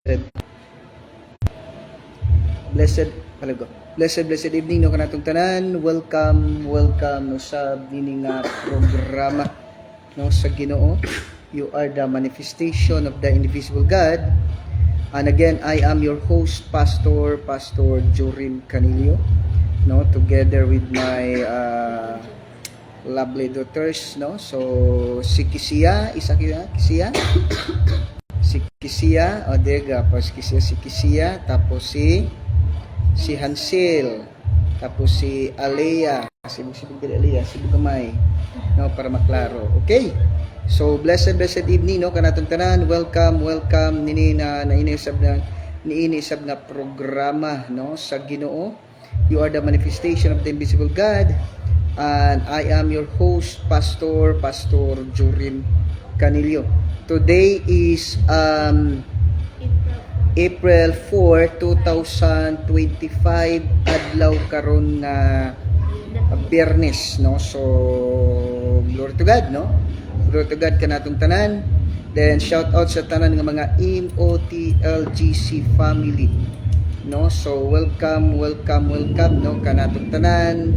blessed palago. Blessed evening no kanatong tanan. Welcome no sa dini nga programa no sa Ginoo. You are the manifestation of the invisible God. And again, I am your host, Pastor Jorin Canilio, no, together with my lovely daughters, no. So si Kisia, si Kisia, Odega, tapos si Kisia, tapos si Hansel, tapos si Alea, si Bugamay, no, para maklaro. Okay. So blessed evening no kanatong tanan. Welcome nini na iniisab na programa no sa Ginoo. You are the manifestation of the invisible God, and I am your host, Pastor Jorin Canilio. Today is April 4, 2025, adlaw karon nga Biyernes no. So glory to God no. Glory to God kanatong tanan. Then shout out sa tanan nga mga MOTLGC family no. So welcome no kanatong tanan,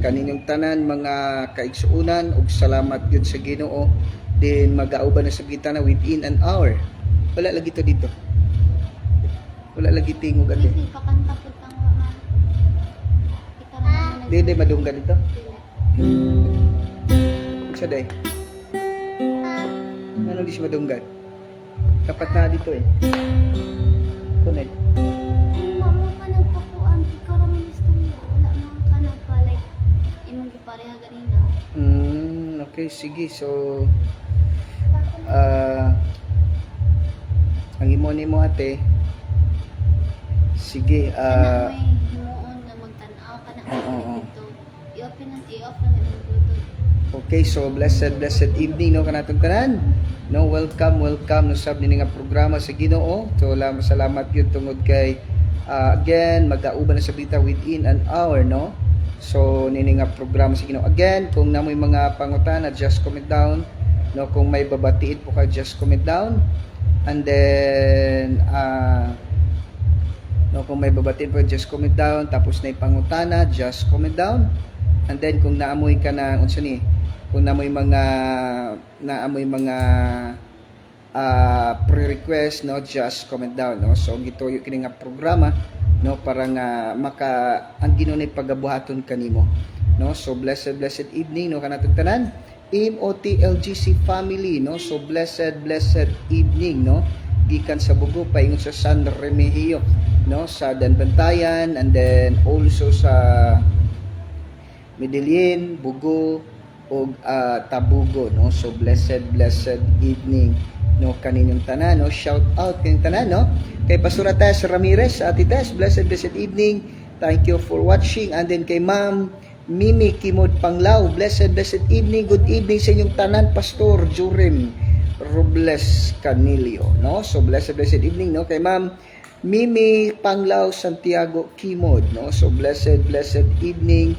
kaninyong tanan mga kaigsuunan, ug salamat gyud sa Ginoo. Then mag-auban na sa kita na within an hour. Wala lagi to dito. Wala lagi tingog ate. Dede madunggan dito. Sa day. Ano di siya madunggan? Kapat na dito eh. Connect. Mama ka nagpakuan, ikaw naman gusto mo. Wala mga ka nagpa, like, imong gipareha ganina. Okay, sige. So, ang imo nimo ate, sige, Kana may himuon na magtanaw ka na dito. I-off na yung Bluetooth. okay, so blessed evening no kanatong tanan. No, welcome no sab nini nga programa sa Ginoo. So salamat gyud tungod kay again mag-auban na sa bita within an hour no. So nini nga programa sa Ginoo. Again, kung namoy mga pangutana, just comment down. No, kung may babatiin po ka, just comment down. And then no, kung may babatiin po, just comment down. Tapos na pangutana, just comment down. And then kung naamoy ka na unsa ni, kung naamoy mga pre-request no, just comment down no. So gituyo kini nga programa no para nga ang Ginoo ni pagabuhaton kanimo no. So blessed evening no kanatong tanan MOTLGC family no. So blessed evening no gikan sa Bugo paingon sa San Remigio no, sa Danbantayan, and then also sa Medellin, Bugo o Tabugo no. So blessed evening no kaninyong tanan no. Shout out kaninyong tanan no kay Pastora Tess Ramirez, Ate Tess, blessed evening, thank you for watching. And then kay Ma'am Mimi Kimod Panglao, blessed evening, good evening sa inyong tanan, Pastor Jorin Robles Canilio no. So blessed evening no kay Ma'am Mimi Panglao Santiago Kimod no. So blessed evening,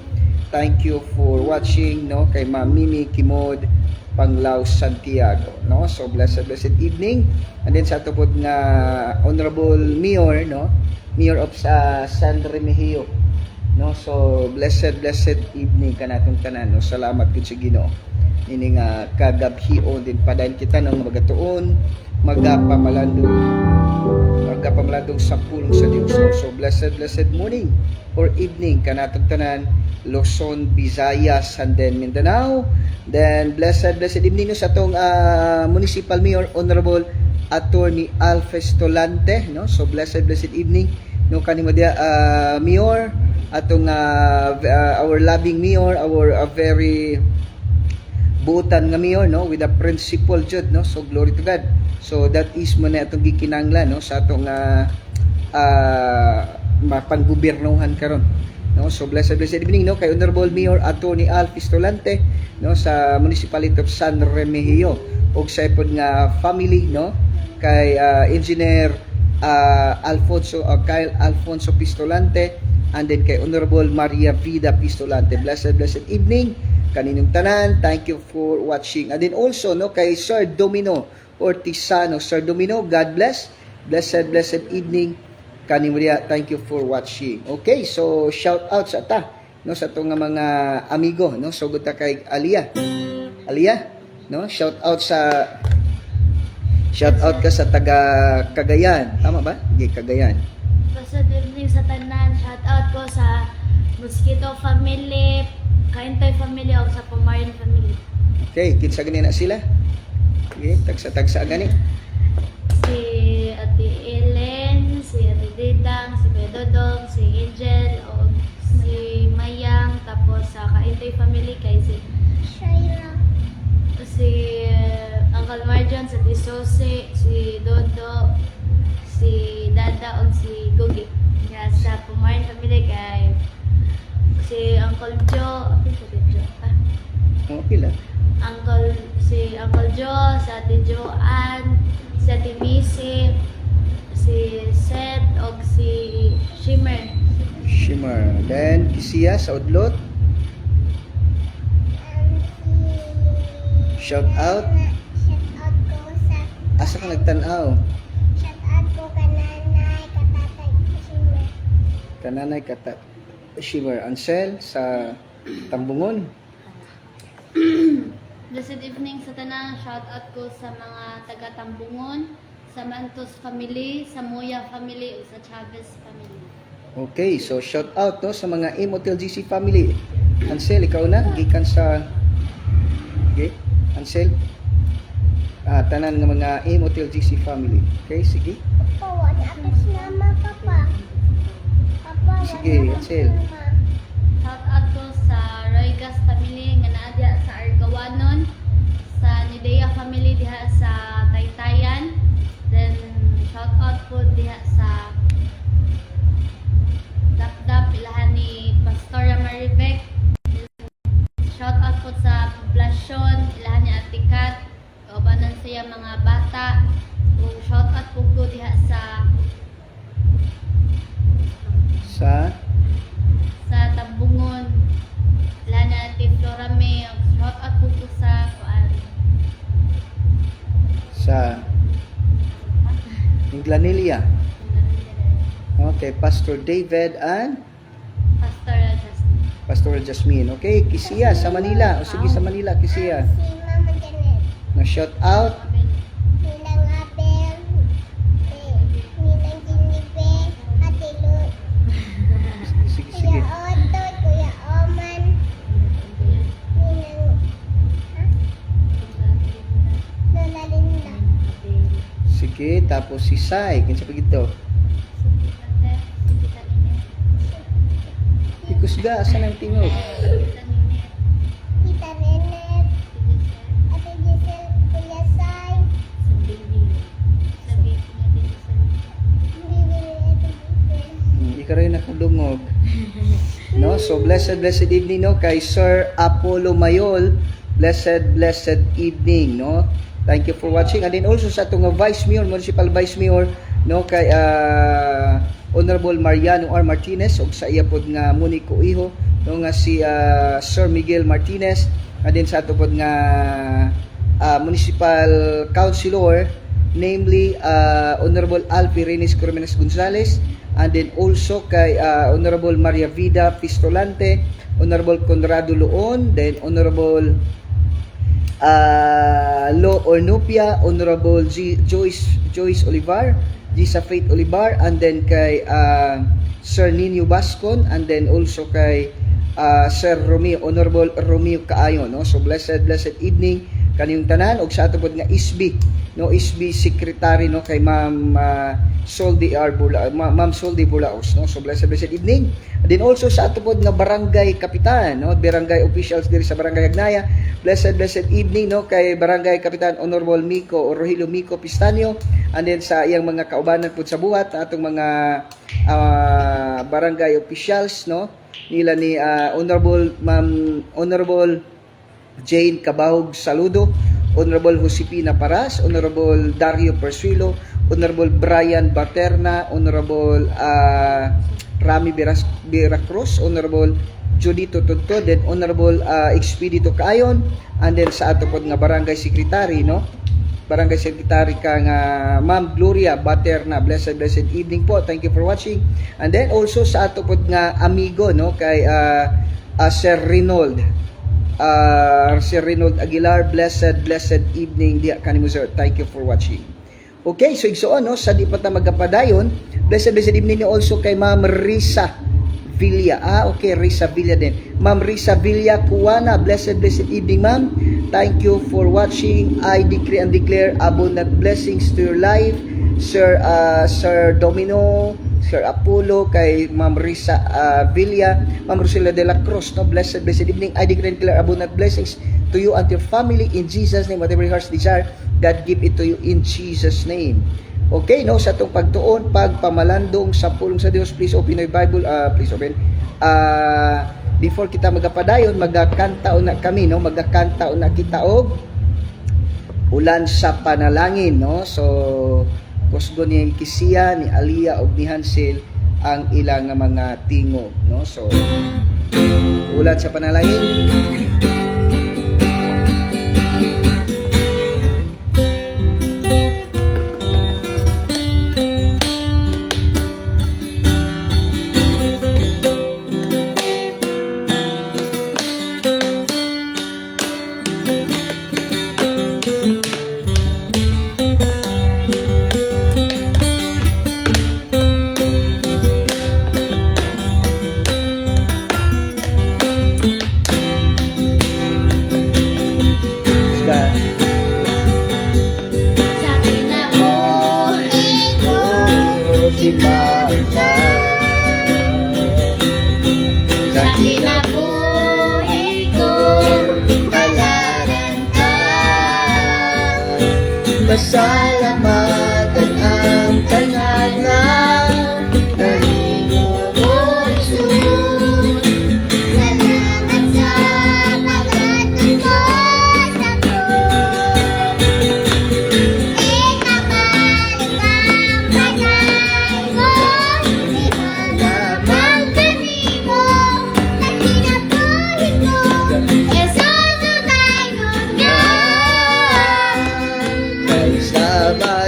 thank you for watching no kay Ma'am Mimi Kimod Panglao Santiago no. So blessed evening. And then sa tupod nga Honorable Mayor no, Mayor of San Remigio no. So blessed evening kanatong tanan no. Salamat gid sa Ginoo ini nga kagabhion din padayon kita ng magatuon magapamalandong sa pulong sa Dios no. So blessed morning or evening kanatong tanan Luzon, Visayas, and then Mindanao. Then blessed evening no sa atong Municipal Mayor Honorable Attorney Alfes Tolante no. So blessed evening no kanimo dia Mayor atong our loving Mayor, our very buutan nga Mayor no, with a principle jud no. So glory to God. So that is mo na atong gikinahanglan no sa atong mapanggobyernohan karon no. So blessed evening no kay Honorable Mayor Attorney Alfes Tolante no sa Municipality of San Remigio, og sa ipod nga family no kay Engineer Kyle Alfonso Pistolante, and then kay Honorable Maria Vida Pistolante. Blessed evening kaninyong tanan, thank you for watching. And then also no kay Sir Domino Ortizano. Sir Domino, God bless blessed evening kaning Maria. Thank you for watching. Okay, so shout out sa ta no sa to nga mga amigo no, so ta kay Alia, no, shout out ka sa taga Cagayan, tama ba? Cagayan. Blessed evening sa tanan. Shout out ko sa Mosquito family, Kaintoy family, o sa Pumarin family. Okay, kinsa gani na sila? Okay, tagsa gani. Si Ate Ellen, si Ate Didang, si Kuya Dodong, si Angel, o si Mayang, tapos sa Kaintoy family kay si Shaira, si Uncle Marjon, si Ate Sose, si Dodo, si Dada, o si Gugi. Kaya sa Pumarin family kay si Uncle Joe, apa si Ate Joe? Okay lang. Si Uncle Joe, si Ate Joanne, si Ate Missy, si Seth, o si Shimmer. Then Kisiya sa Udlot. Shout out. Shout out ko sa Asa ka nagtanaw? shout out ko kananay katatay Shimmer. Kananay kata Shimmer Ansel sa Tambungon. Blessed evening sa tanan. Shout out ko sa mga taga Tambungon, sa Mantos family, sa Moya family, o sa Chavez family. Okay, so shout out no sa mga Motel GC family. Ansel, ikaw na gikan sa okay, Ansel. Tanan ng mga Motel GC family. Okay, sige. Papa, wala ka sinama, Papa. Papa, Sige, Ansel. Shout out ko sa Roygas family nga naa diha sa Argawanon, sa Nidea family diha sa Taytayan. Then shout out po diha sa Dapdap ilahan ni Pastora Maribek. Shout out po sa poblasyon ilahan ni Atikat, kaubanan siya mga bata. Ug shout out po ko diha sa Tambungon. Ilahan ni Ate Flora May. Ug shout out po ko sa Inglanelia. Okay, Pastor David and Pastor Jasmine. Okay, Kisiya sa Manila. O sige, sa Manila, Kisiya. Si Mama Janet. Na shout out. Ninang Abel, Ninang Jinibe, Ate Lut, Sige, sige. Kuya Otoy, Kuya Oman, Ninang Lola Linda. Sige, tapos si Sai. Kinsa pa gito? Ikusga, asa nang tingog? Tita Nenet, Ate Giselle, Kuya Sai, Ikaw rin nakadungog. No? So, blessed evening, no? Kay Sir Apollo Mayol. Blessed evening, no? Thank you for watching. And then also sa itong Vice Mayor, Municipal Vice Mayor, no? Kay Honorable Mariano R. Martinez, o sa iya pod nga Munico Iho, no? Nga si Sir Miguel Martinez. And then sa ito pod nga Municipal Councilor, namely Honorable Alfie Reyes Cormenes Gonzales, and then also kay Honorable Maria Vida Pistolante, Honorable Conrado Loon, then Honorable Lo Ornupia, Honorable Joyce Olivar, Gisa Faith Olivar, and then kay Sir Nino Bascon, and then also kay Sir Romeo, Honorable Romeo Kaayo, no? So blessed evening kaniyong tanan, og sa ato pod nga ISB, no? ISB secretary, no, kay Ma'am Soldi Ma'am Soldi Bulaos, no? So blessed evening. And then also sa ato pod nga barangay kapitan, no? Barangay officials diri sa Barangay Agnaya. Blessed evening, no, kay Barangay Kapitan Honorable Mico o Rogelio Mico Pistanio, and then sa iyang mga kaubanan pod sa buhat, atong mga barangay officials, no, nila ni Honorable Jane Cabahog Saludo, Honorable Josepina Paras, Honorable Dario Persuilo, Honorable Brian Baterna, Honorable Rami Veracruz, Honorable Judito Tonto, then Honorable Expedito Kaayon, and then sa ato pod nga barangay secretary, no, Barangay Secretary kang Ma'am Gloria Baterna. Blessed evening po. Thank you for watching. And then also sa ato po nga amigo no kay Sir Reynold. Sir Reynold Aguilar, blessed evening dia kanimo sir. Thank you for watching. Okay, so igsoon no sa di pa ta magapadayon, blessed evening also kay Ma'am Risa Villa. Okay, Risa Villa din. Ma'am Risa Villa Kuwana, blessed evening ma'am. Thank you for watching. I decree and declare abundant blessings to your life. Sir Domino, Sir Apollo, kay Ma'am Risa Villa, Ma'am Rosela de la Cruz, no? Blessed evening. I decree and declare abundant blessings to you and your family in Jesus' name. Whatever your heart's desire, God give it to you in Jesus' name. Okay, no, sa itong pagtuon, pagpamalandong sa pulong sa Diyos, please open your Bible, please open. Before kita magapadayon, magakanta na kami, no, magakanta na kita og Ulan sa Panalangin, no. So kusgo ni Kisia, ni Alia ug ni Hansel ang ilang mga tingog, no. So Ulan sa Panalangin. Pasalamatan ang tanan Salamat sa paghatid mo sa krus. Ikabalik ang banal mo. Imalamang kanimo na kinabuhi ko. Jesus, tunay mo nga. kay sama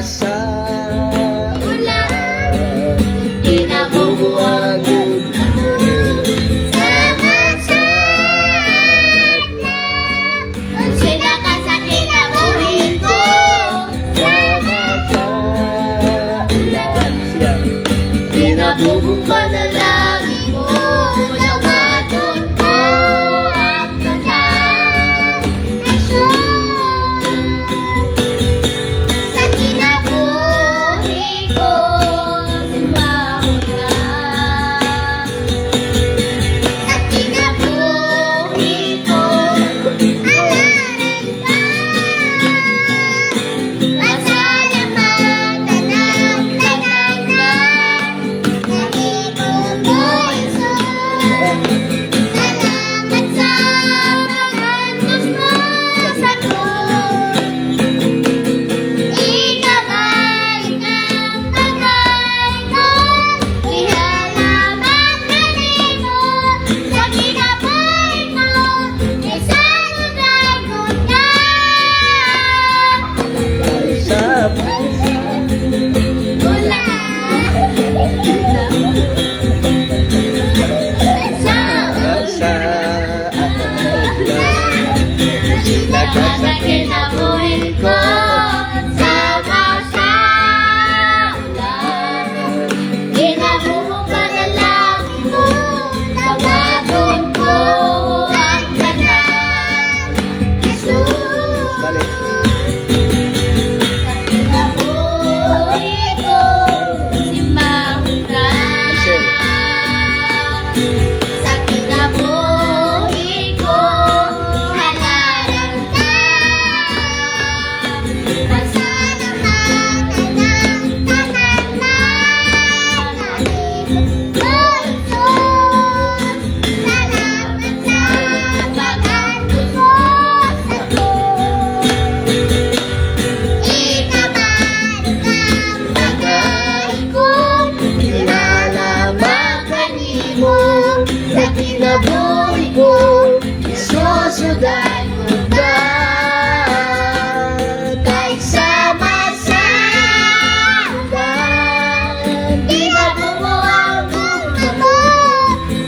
Ginabuo ang mundo mo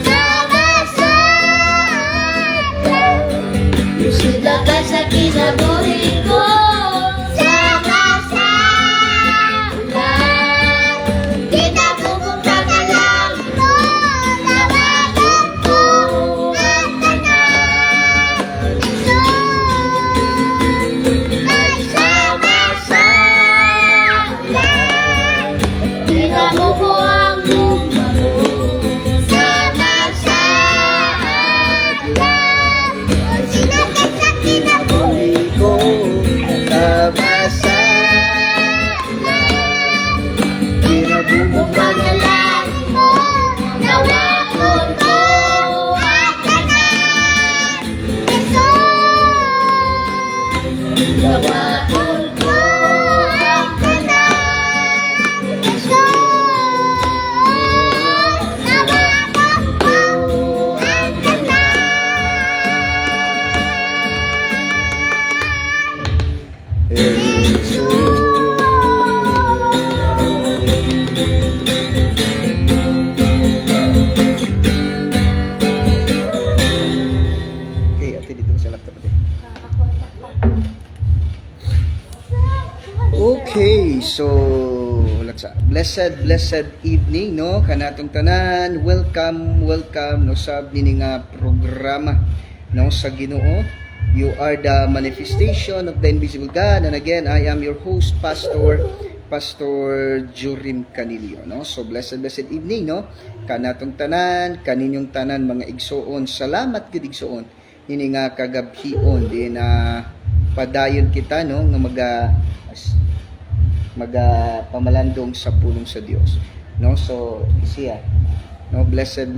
sama-sama. Sila ka sa kinabuhi ko. Sama-sama. Ginabubong ka na lang mo nawagan ko ang tanan. Ay sama-sama. Ginabuo ang mundo mo. Sama-sama. Sino ka sa kinabuhi ko kabasa ginabubog ka na lang mo nawagan ko ang tanan. Nawagan ko ang tanan. Nawagan ko ang Okay, ate dito sa laptop ate. Okay, so let's blessed evening no kanatong tanan. Welcome no sa bini nga programa no sa Ginoo. You are the manifestation of the invisible God, and again I am your host Pastor Jurim Canilio no. So blessed evening no kanatong tanan, kaninyong tanan mga igsoon. Salamat gid igsoon nini nga kagabhion din padayon kita no nga pamalandong sa pulong sa Dios no. So siya no blessed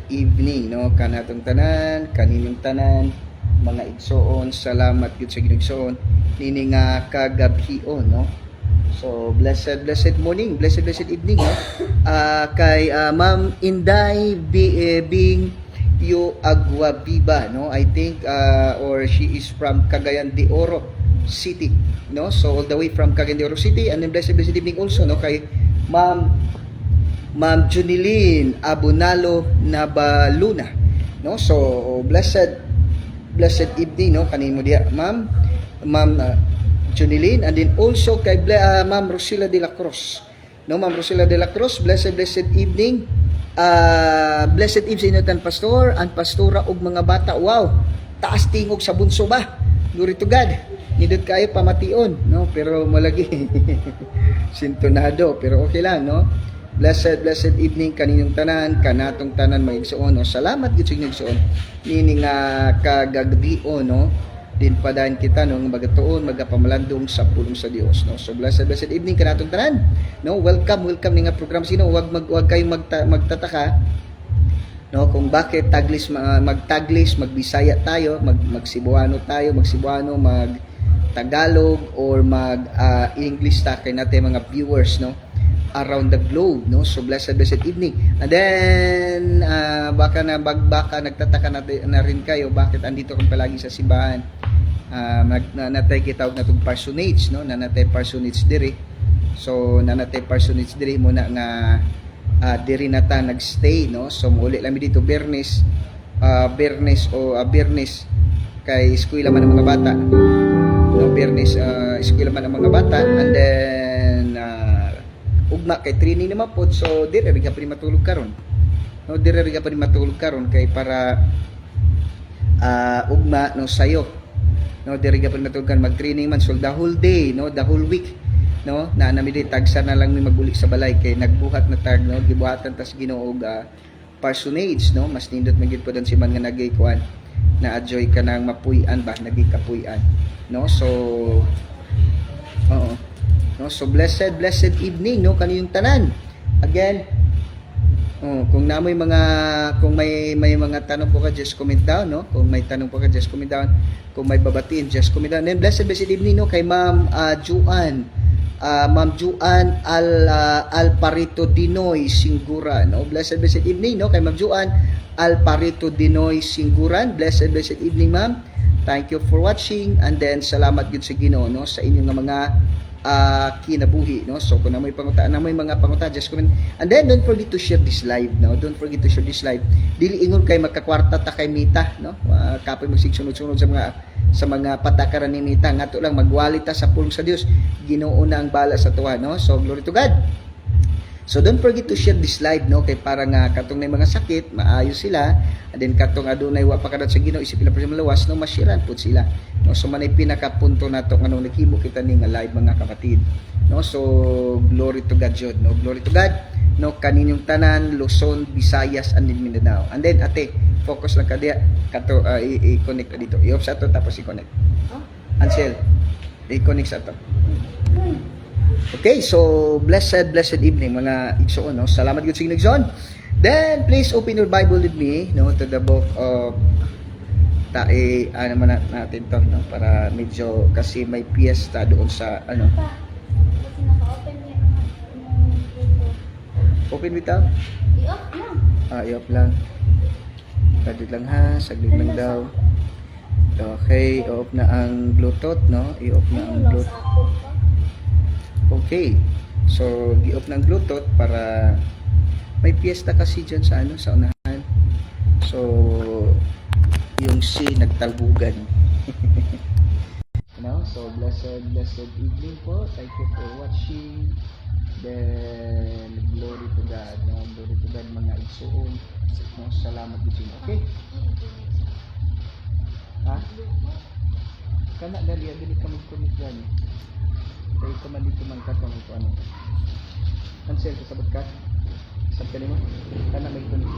evening no kanatong tanan, kaninyong tanan mga igsoon. Salamat gid sa ginigsoon nini nga kagabhion no. So blessed morning, blessed evening no. Kay Ma'am Inday being you Aguaviva no, I think or she is from Cagayan de Oro City no. So all the way from Cagayan de Oro City. And then blessed evening also no kay Ma'am Junilin Abunalo Nabaluna no. So blessed evening no kanimo dia Ma'am Junilin. And then also kay Ma'am Rosila de la Cruz no. Ma'am Rosila de la Cruz, blessed evening. Blessed eve sa inyo tan pastor and pastora og mga bata. Wow, taas tingog sa bunso ba, glory to God. Nindot kayo pamation no, pero malagi sintonado, pero okay lang no. Blessed evening kaninyong tanan, kanatong tanan mga igsoon no. Salamat gid sa inyong igsoon nini nga kagagbion no. Din padayon kita no magatuon magapamalandong sa pulong sa Dios no. So blessed evening kanatong tanan no. Welcome ni nga program. Sino wag kayong magtataka no kung bakit magtaglis, magbisaya tayo, magsibuano tayo, mag Tagalog or English ta kay natin mga viewers no around the globe no. So blessed evening. And then baka nagtataka na rin kayo bakit andito kami palagi sa simbahan. Nanatay kitawag na itong parsonage no, nanatay parsonage diri. So nanatay parsonage diri muna nga diri na ta nagstay no. So muli lang dito Bernes kay eskwela man ang mga bata no. Bernes eskwela man ang mga bata. And then ugma kay training naman po. So dire ri ka pa matulog karon no, dire ri ka pa matulog karon kay para ugma no sayo no. Dire ka pa matulog kan mag-training man so the whole day no, the whole week no. Namili tagsa na lang mi maguli sa balay kay nagbuhat na tag no, gibuhatan tas Ginoo og parsonage no. Mas nindot magid po dan si man nga nagay kuan na enjoy ka nang mapuy-an ba, nagikapuy-an no. So oo no. So blessed evening no kaniyong tanan. Again kung may mga tanong po ka, just comment down no. Kung may tanong po ka, just comment down. Kung may babatiin, just comment down. Then blessed evening no kay Ma'am Juan Alparito Dinoy Singura no. Blessed evening no kay Ma'am Juan Alparito Dinoy Singuran. Blessed evening ma'am. Thank you for watching, and then salamat gid sa Ginoo no sa inyong mga kinabuhi, no? So kung namoy mga panguta, just comment. And then don't forget to share this live, no? Don't forget to share this live. Dili ingon kay magkakwarta ta kay Mita, no? Kapoy magsigsunod-sunod sa mga patakaran ni Mita, ngato lang magwalita sa pulong sa Dios. Ginoo na ang bala sa tuwa, no? So glory to God. So don't forget to share this live, no, kay para nga katong nay mga sakit maayo sila, and then katong adunay wa pa kadat sa Ginoo isip pila malawas, no, mashiran pud sila, no. So manay pinakapunto nato nganong naghimo kita ni nga live mga kapatid, no. So glory to God jud, no, glory to God, no, kaninyong tanan Luzon, Visayas and Mindanao. And then ate focus lang ka diya kato i-connect ka dito, i-off sa to tapos i-connect. Ansel, i-connect sa to. Okay, so blessed evening mga igsoon, no? Salamat gud sa inyong igsoon. Then please open your Bible with me, no, to the book of naman natin to, no, para medyo kasi may piyesta doon sa ano. Kasi naka-open niya ang grupo. Open without? I-off lang. I-off lang. Saglit lang ha, saglit lang daw. Okay, off na ang Bluetooth, no? I-off na ang Bluetooth. Okay. So, gi-off ng Bluetooth para may piyesta kasi dyan sa ano, sa unahan. So, yung C nagtalbugan. You know? So, blessed evening po. Thank you for watching. Then, glory to God. No? Glory to God mga igsoon. No? Salamat din. Okay? Ha? Kana dali ka mag-connect yan. Kaya ka man dito man katong ito ano. Cancel kasabot ka. Sabi mo. Kana may connect.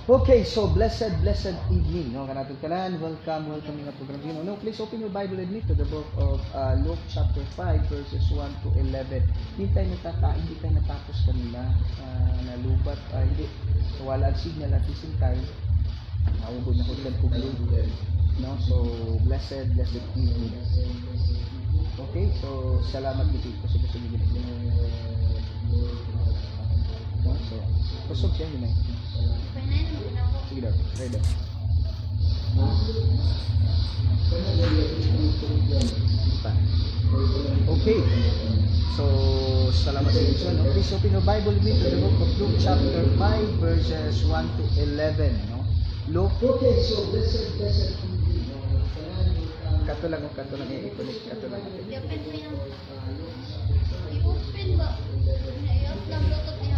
Okay, so blessed evening. No, kanatong tanan. Welcome nga program din. No, please open your Bible with me to the book of Luke chapter 5 verses 1 to 11. Hindi tayo natapos kanila. Nalubat, hindi. So, wala ang signal at isang time. Nawagod na hudlan public. No, so blessed evening. Okay, so salamat dito sa gusto niyo. No, so kusog siya yun eh. Sige daw, try daw. Okay, so salamat sa inyo. No? Please open your Bible with me to the book of Luke chapter 5 verses 1 to 11. No? Luke, okay, so blessed kato lang i-connect kato lang. I-open mo yan. I-open ba? I-off lang Bluetooth niya.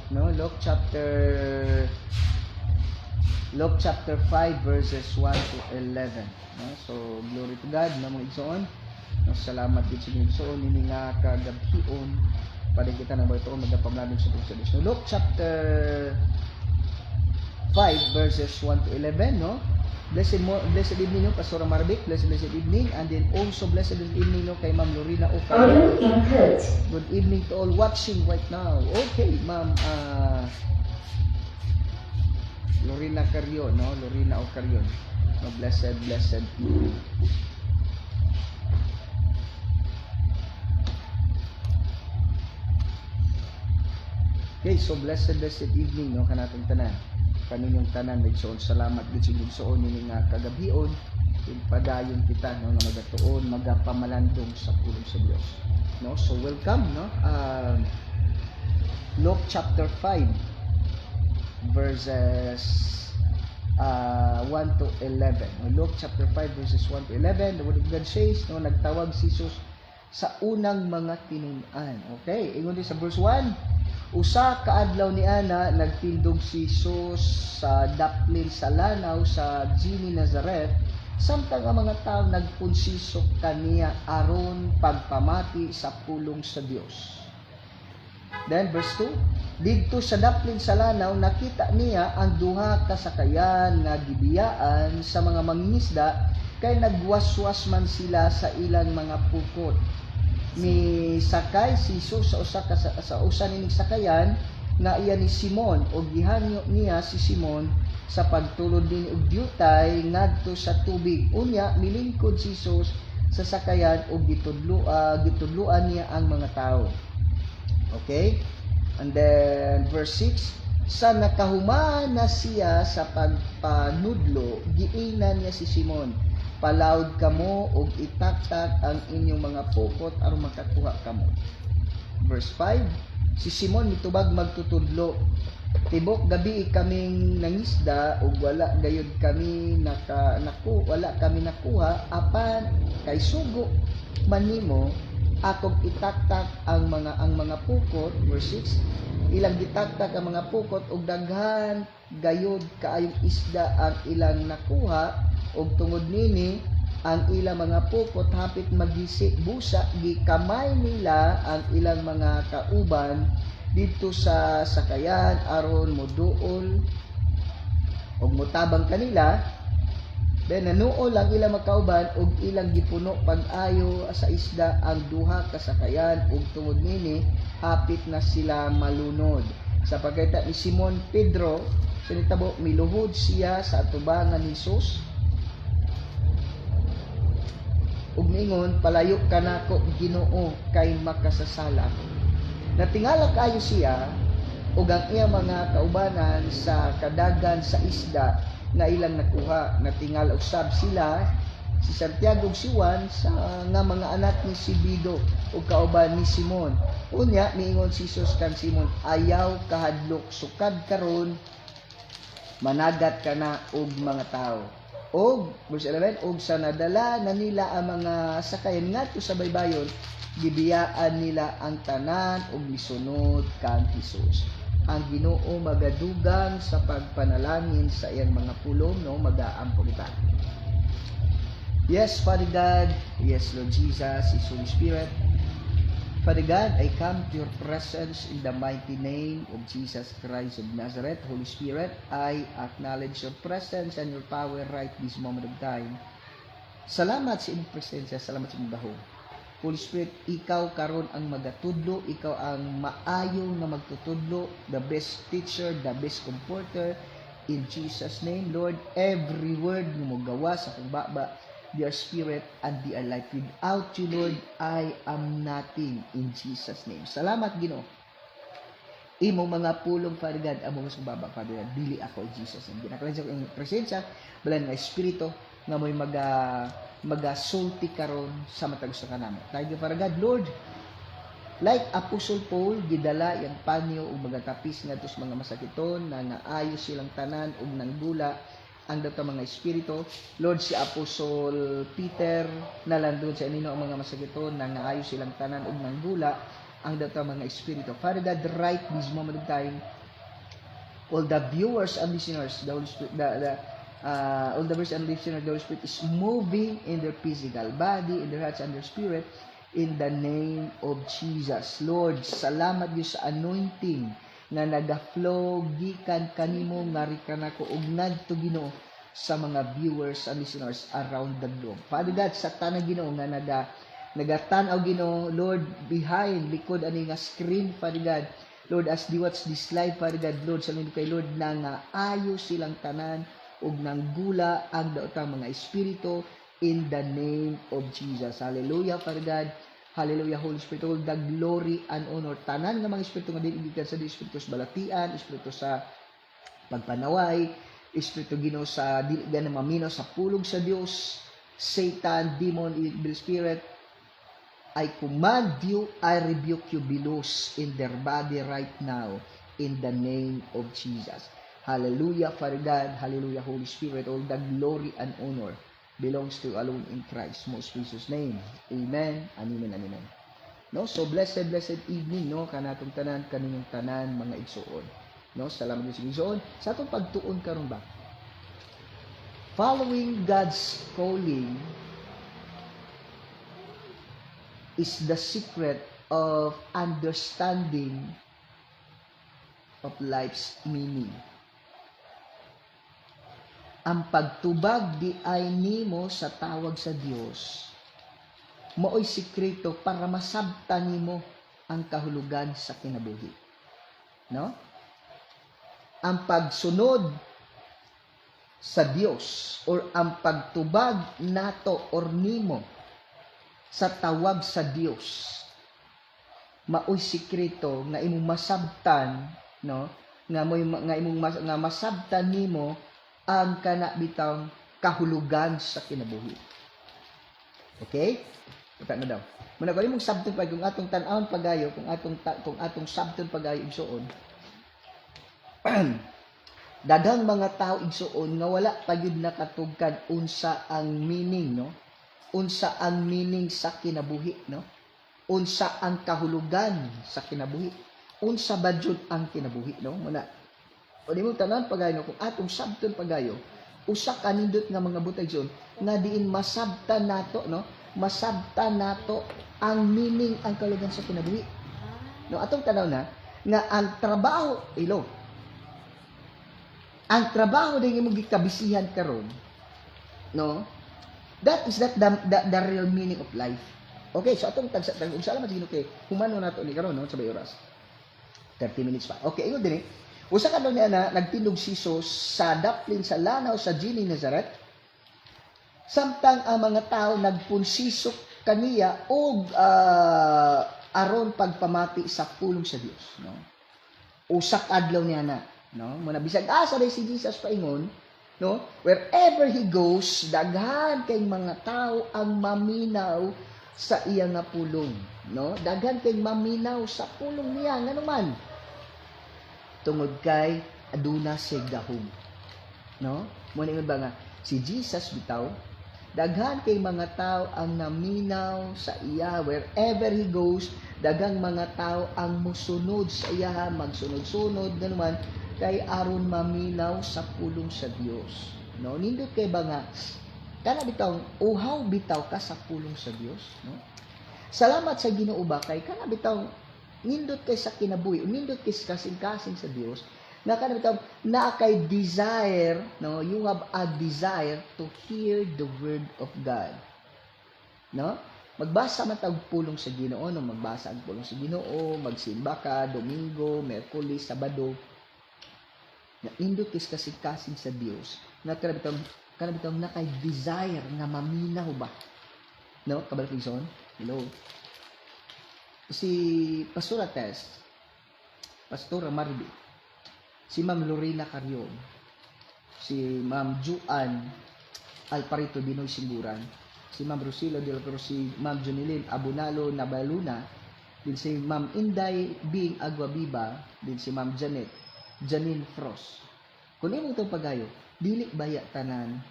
No, Luke chapter 5 verses 1 to 11. No, so glory to God, no, mga igsoon. No, salamat gid sa inyong igsoon ini nga kagabhion para kita nang barto magapamlanon sa Dios. No, Luke chapter 5 verses 1 to 11, no? Blessed evening, no, Pastor Marbik. Blessed evening. And then also blessed evening, no, kay Ma'am Lorena Ocarion. Good evening to all watching right now. Okay, Ma'am Lorena Ocarion, no? Lorena Ocarion. No, blessed evening. Okay, so blessed evening, no, kanatong tanan. Kaninyong tanan nagsuon salamat gid sa igsoon ini nga kagabhion padayon kita, no, nga magatuon magapamalandong sa pulong sa Dios, no. So welcome, no, Luke chapter 5 verses 1 to 11. No, Luke chapter 5 verses 1 to 11, the word of God says, no, nagtawag si Jesus sa unang mga tinun-an. Okay, ingon din sa verse 1, usa ka adlaw ni ana nagtindog si Jesus sa daplin sa lanaw sa Gini Nazareth, samtang ang mga tawo nagpunsisok kaniya aron pagpamati sa pulong sa Dios. Then verse 2, didto sa daplin sa lanaw nakita niya ang duha ka sakayan nga gibiyaan sa mga mangingisda, kay nagwaswas man sila sa ilang mga pukot. Ni sakay si Jesus sa usa nining sakayan nga iya ni Simon, o gihanyo niya si Simon sa pagtulod din og diutay ngadto sa tubig. Unya milingkod si Jesus sa sakayan og gitudloan niya ang mga tao. Okay? And then verse 6, Sa nakahuman na siya sa pagpanudlo, giingnan niya si Simon, "Palawd kamo og itaktak ang inyong mga pukot aron makakuha kamo." Verse 5, si Simon mitubag magtutudlo, "Tibok gabi kaming nangisda ug wala gayud kami wala kami nakuha, apan kay sugo man nimo akong itaktak ang mga pukot." Verse 6, ilang gitaktak ang mga pukot ug daghan gayud kaayong isda ang ilang nakuha, ug tungod nini ang ilang mga pukot hapit magisi busa, gikamay nila ang ilang mga kauban dito sa sakayan aron moduol ug motabang kanila. Then nanuol ang ilang makauban ug ilang gipuno pag-ayo sa isda ang duha ka sakayan, ug tungod nini hapit na sila malunod. Sa pagkita ni Simon Pedro, sinitabo miluhod siya sa atubangan ni Jesus ug niingon, "Palayo ka nako Ginoo, kay makasasala ako." Natingala kayo siya ug ang iyang mga kaubanan sa kadagan sa isda nga ilang nakuha. Natingal usab sila si Santiago ug si Juan sa nga mga anak ni Zebedo ug kauban ni Simon. Unya miingon si Jesus kan Simon, "Ayaw kahadlok, sukad karon managat ka na og mga tao." Og verse 11, "Og sa nadala na nila ang mga sakayan ngadto sa baybayon, gibiyaan nila ang tanan ug misunod kang Hesus." Ang Ginoo magadugang sa pagpanalangin sa iyang mga pulong, no, mag-aampo kita. Yes, Father God. Yes, Lord Jesus, His Holy Spirit. Father God, I come to your presence in the mighty name of Jesus Christ of Nazareth. Holy Spirit, I acknowledge your presence and your power right this moment of time. Salamat sa inyong presensya, salamat sa inyong dahon. Holy Spirit, ikaw karon ang magatudlo, ikaw ang maayo na magtutudlo, the best teacher, the best comforter. In Jesus' name, Lord, every word na mo gawa sa kong baba, they are spirit and they are life. Without you, Lord, I am nothing. In Jesus' name. Salamat, Ginoo. Imo mga pulong, Father God, amo mas baba, Father God, dili ako, in Jesus' name. Ginakalan sa kong presensya, balan nga Espiritu, nga mo'y magasulti karon sa matag sa kanamo. Thank you, Father God. Lord, like Apostle Paul, gidala yung panyo o magatapis nga sa mga masakiton na naayos silang tanan o nanggula ang dato mga espiritu. Lord, si Apostle Peter nalandun sa inino ang mga masakiton na naayos silang tanan o nanggula ang dato mga espiritu. Father God, right this moment of time, all the viewers and listeners, the Holy Spirit, all the viewers and listeners, the Holy Spirit is moving in their physical body, in their hearts and their spirit, in the name of Jesus. Lord, salamat Diyos sa anointing nga naga-flow gikan kanimo ngari kanako ug ngadto Ginoo sa mga viewers and listeners around the globe. Father God, sa tanang Ginoo nga nagatan-aw Ginoo, Lord, behind likod ani nga screen, Father God, Lord, as they watch this live, Father God, Lord, salamat kay Lord na nga ayo silang tanan ug nanggula ang daotang mga espiritu in the name of Jesus. Hallelujah, Father God. Hallelujah, Holy Spirit. All the glory and honor. Tanan nga mga espiritu nga diigikan sa espiritu sa balatian, espiritu sa pagpanaway, espiritu Ginoo sa dili na mamino sa pulong sa Dios, Satan, demon, evil spirit, I command you, I rebuke you, be loose in their body right now in the name of Jesus. Hallelujah, Father God. Hallelujah, Holy Spirit. All the glory and honor belongs to alone in Christ's most precious name. Amen. Amen. Amen. No, so blessed evening, no, kanatong tanan, kaninong tanan mga igsuon. No, salamat sa igsuon. Sa atong pagtuon karon ba? Following God's calling is the secret of understanding of life's meaning. Ang pagtubag di ay nimo sa tawag sa Dios mao'y sikreto para masabtan nimo ang kahulugan sa kinabuhi. No? Ang pagsunod sa Dios or ang pagtubag nato or nimo sa tawag sa Dios mao'y sikreto nga imong masabtan, no, nga mo nga imong nga masabtan nimo ang kana bitang kahulugan sa kinabuhi. Okay? Ito na daw. Muna ko imong sabton pag kung atong tan-awon pagayo, kung atong sabton pagayo igsuon. Daghang mga tao igsuon nga wala pa gyud nakatugkad unsa ang meaning, no? Unsa ang meaning sa kinabuhi, no? Unsa ang kahulugan sa kinabuhi? Unsa ba jud ang kinabuhi, no? Muna. O di mo tanan pagayo kung atong sabton pagayo, usa ka nindot nga mga butang igsuon nga diin masabtan nato, no? Masabtan nato ang meaning, ang kahulugan sa kinabuhi. No, atong tanaw na nga ang trabaho, ang trabaho din imong gikabisihan karon, no? That is not the real meaning of life. Okay, so atong tag-usa lang magino kay humano nato ni karon, no, sa bay oras. 30 minutes pa. Okay, ingon dinhi. Usa ka niya na nagtindog si Jesus sa daplin sa lanaw sa Gini Nazareth. Samtang ang mga tao nagpunsisok kaniya og aron pagpamati sa pulong sa Dios, no? Usak adlaw niya na, no? Muna bisag asa day si Jesus paingon, no? Wherever he goes, daghan kay mga tao ang maminaw sa iya nga pulong, no? Daghan kay maminaw sa pulong niya nganuman. Tungod kay aduna siya gahom, no? Muna ingon ba nga si Jesus bitaw daghan kay mga tao ang naminaw sa iya. Wherever he goes, daghang mga tao ang musunod sa iya, magsunod-sunod naman kay aron maminaw sa pulong sa Dios, no? Nindot kay ba nga kana bitaw uhaw bitaw ka sa pulong sa Dios, no? Salamat sa Ginoo ba kay kana bitaw nindot kay sa kinabuhi, nindot kay kasing-kasing sa Dios na kana bitaw na kay desire, no? You have a desire to hear the word of God, no? Magbasa man tag pulong sa Ginoo, no? Magbasa ang pulong sa Ginoo, magsimba ka Domingo, Miyerkules, Sabado. Na indot kay kasing-kasing sa Dios na kana bitaw na kay desire nga maminaw ba, no? Kabalo kison. Hello. Si Pastora Tess, Pastora Maribel, si Ma'am Lorena Carrion, si Ma'am Juan Alparito Binoy Singguran, si Ma'am Rosilo de la Cruz, si Ma'am Jonilyn Abunalo Nabaluna, din si Ma'am Inday Bing Aguabiba, din si Ma'am Janine Frost. Kung imong itong pagayo, dili baya tanan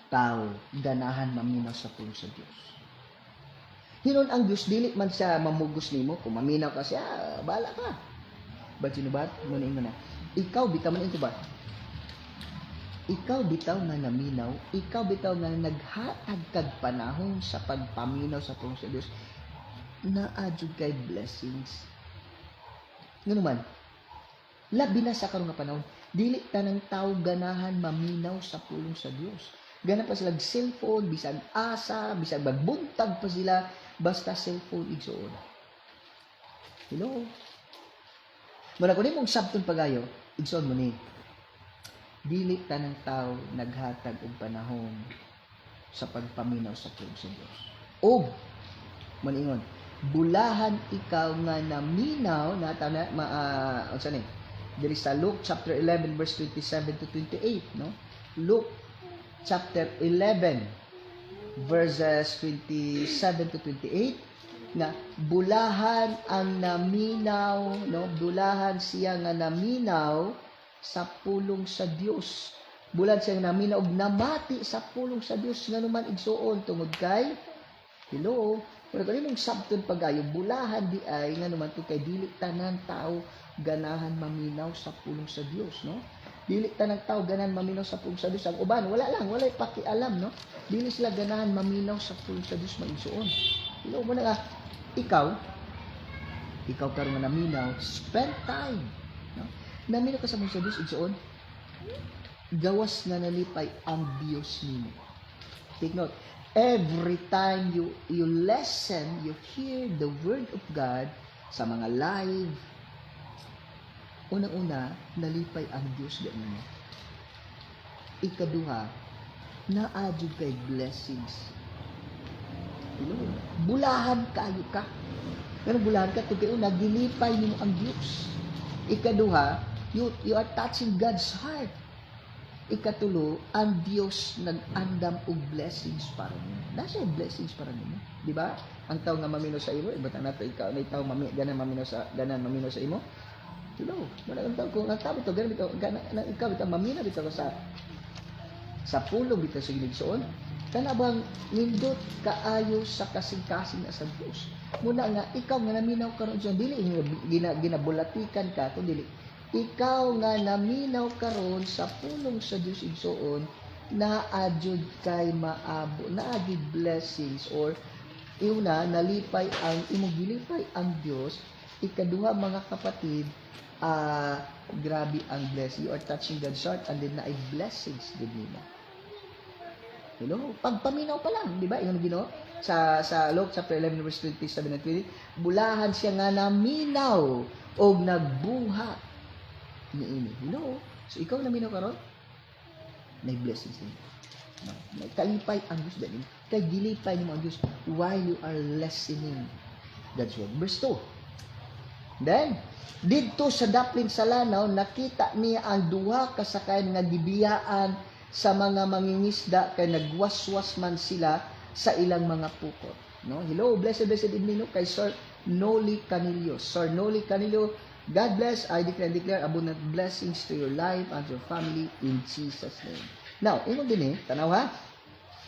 tao ganahan maminaw sa pulong sa Dios. Hinon ang Dios dili man siya mamugos nimo, kung maminaw ka siya, bahala ka. But you know what? Muna ingon na. Ikaw bitaw man ito ba? Ikaw bitaw nga naminaw, ikaw bitaw nga naghatag kag panahon sa pagpaminaw sa pulong sa Dios, naadjud kay blessings. Ngano man? Labi na sa karon nga panahon, dili tanang tao ganahan maminaw sa pulong sa Dios. Gana pa sila cellphone, bisag asa, bisag magbuntag pa sila, basta cellphone igsuon. Hello? Muna ko mong sabton pagayo, igsoon mo ni. Dili tanang tao naghatag og panahon sa pagpaminaw sa pulong sa Dios. Og maningon, bulahan ikaw nga naminaw na tana unsa ni? Diri sa Luke chapter 11 verse 27 to 28, no? Luke chapter 11 verses 27 to 28 na bulahan ang naminaw, no? Bulahan siya nga naminaw sa pulong sa Dios. Bulahan siya nga naminaw og namati sa pulong sa Dios nganuman igsuon tungod kay hello, pero kani mong sabton pagayo bulahan di ay nganuman to kay dili tanan tao ganahan maminaw sa pulong sa Dios, no? Dili tanang tao ganahan maminaw sa pulong sa Dios. Ang uban walay pakialam, no? Dili sila ganahan maminaw sa pulong sa Dios maigsuon. Hello mo na nga ikaw karon nga naminaw, spend time, no? Naminaw ka sa pulong sa Dios igsuon. Gawas na nalipay ang Dios nimo. Take note, every time you listen, you hear the word of God sa mga live, unang-una, nalipay ang Diyos ganyan. Ikaduha, naadjud kay blessings. Bulahan kayo ka. Pero bulahan ka, kung nagilipay nimo ang Diyos. Ikaduha, You are touching God's heart. Ikatulo, ang Dios nag-andam og blessings para nimo. Nasa blessings para nimo, di ba? Ang tao nga mamino sa imo, iba't nato ikaw may tao ganan mamino sa imo. Hello, wala kang tao kung ang tao ito ganan ikaw bitaw mamina bitaw sa pulong bitaw sa giligsoon. Kana bang nindot kaayo sa kasing-kasing na sa Dios. Muna nga ikaw nga naminaw karon sa dili ginabulatikan ka kun dili ikaw nga naminaw karon sa pulong sa Dios igsoon na adjud kay maabo na agi blessings or iuna nalipay ang imong gilipay ang Dios. Ikaduha mga kapatid, grabe ang blessing. You are touching God's heart and then na ay blessings din nila. You know, pagpaminaw pa lang, di ba? Yung Ginoo sa Luke chapter 11 verse 27 and 20, bulahan siya nga naminaw og nagbuhat niini. You know, so ikaw naminaw karon, may blessings din. No, may kalipay ang Diyos din. Kay gilipay nimo ang Diyos while you are listening God's word. Verse 2. Then, didto sa daplin sa lanaw, nakita niya ang duha kasakayan nga gibiyaan sa mga mangingisda kay nagwaswas man sila sa ilang mga pukot. No? Hello, blessed evening no? Kay Sir Noli Canillo. Sir Noli Canillo, God bless. I declare abundant blessings to your life and your family in Jesus' name. Now, ingon din tanaw ha?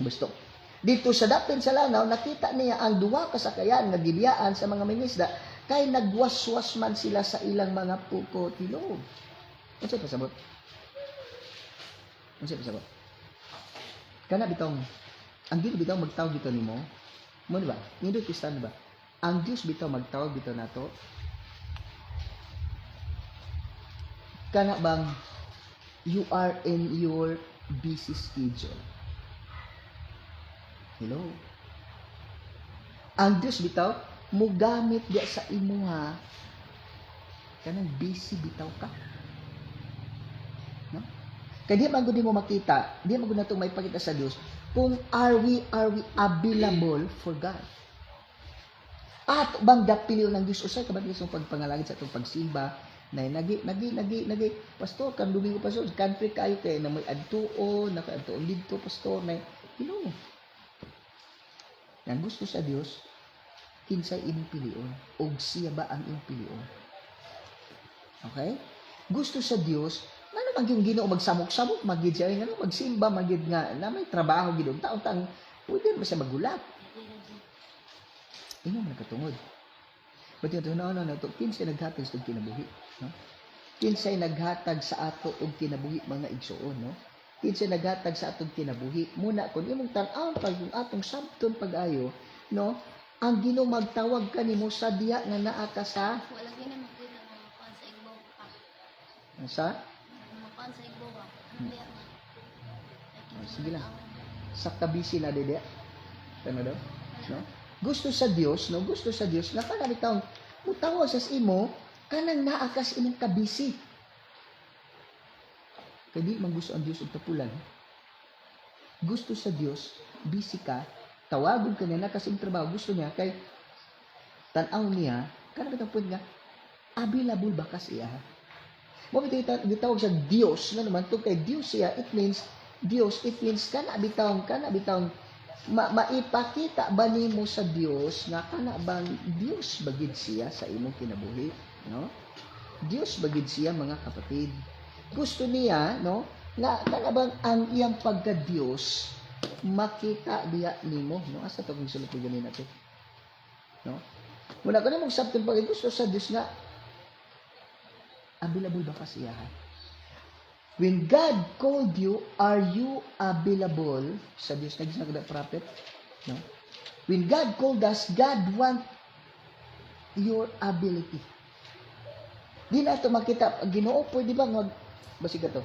Gusto. Dito sa daplin sa lanaw, nakita niya ang duha kasakayan nga gibiyaan sa mga mangingisda kay nagwaswas man sila sa ilang mga pukot. Hello. Unsa pasabot? Unsa pasabot? Kana bitong ang Dios bitaw magtawag bitaw nimo. Mo ba? Hindi Kristiyan ba? Ang Dios bitaw magtawag bitaw nato. Kana bang you are in your busy schedule? Hello. Ang Dios bitaw mugamit diya sa imuha kanang busy bitaw ka. No? Kaya di man gud mo makita, di man gud nato may pakita sa Dios kung are we available for God. At bang dapiliw ng Dios usay kabang Dios ang pagpangalangit sa atong pagsimba na nagi pastor kan Domingo pastor country kayo kay na may adtuon didto pastor na Yang gusto sa Dios kinsay imong pilion og siya ba ang imong pilion. Okay? Gusto sa Dios ano man yung Ginoo magsamok-samok magid siya ngano magsimba magid nga na may trabaho gid taon-taon pwede ba siya magulat. Ingon man katungod. Pati ito no to kinsay naghatag sa kinabuhi, no? Kinsay naghatag sa ato og kinabuhi mga igsoon, no? Kinsay naghatag sa atong kinabuhi. Muna kun imong tan-aw pag yung atong sabton pag-ayo, no? Ang Ginoo magtawag kanimo sa diya nga naa ka sa Wala gina makita mga kuan sa igbaw pa. sa Mga kuan sa igbaw ba? sige lang. Sa kabisi na dede. Tama daw? No? Gusto sa Dios, no? Gusto sa Dios na kanang taong mutawa sa imo kanang naa ka sa imong kabisi. Kaya di man gusto ang Dios og tapulan. Gusto sa Dios, busy ka, tawagon ka niya na kasi trabaho gusto niya kay tan-aw niya kanang point nga available ba ka siya. Mo bitawag sa Dios na naman to kay Dios siya it means kana bitawon maipakita ba nimo sa Dios nga kana bang Dios bagid siya sa imong kinabuhi, no? Dios bagid siya mga kapatid. Gusto niya, no, na kana bang ang iyang pagka-Dios makita diya nimo, no? Asa to kung sulod ganin nato. No? Muna ko na magsabton pag gusto sa Dios nga available ba ka siya? When God called you, are you available? Sa Diyos na gisang prophet, no? When God called us, God want your ability. Di na ito makita, Ginoo, pwede ba basig ito?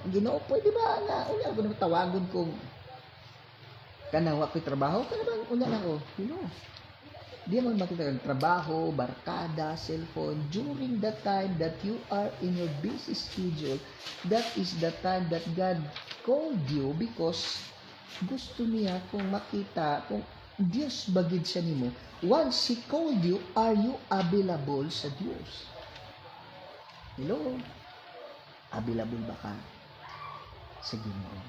Ginoo, pwede ba na, unya ko na tawagon kong kanawa ko'y trabaho, kanabang unya na ko, Ginoo. Di mo makita ang trabaho, barkada, cellphone, during the time that you are in your busy schedule, that is the time that God called you because gusto niya kung makita, kung Diyos bagid siya nimo. Once He called you, are you available sa Diyos? Hello? Available ba ka sa Ginoo?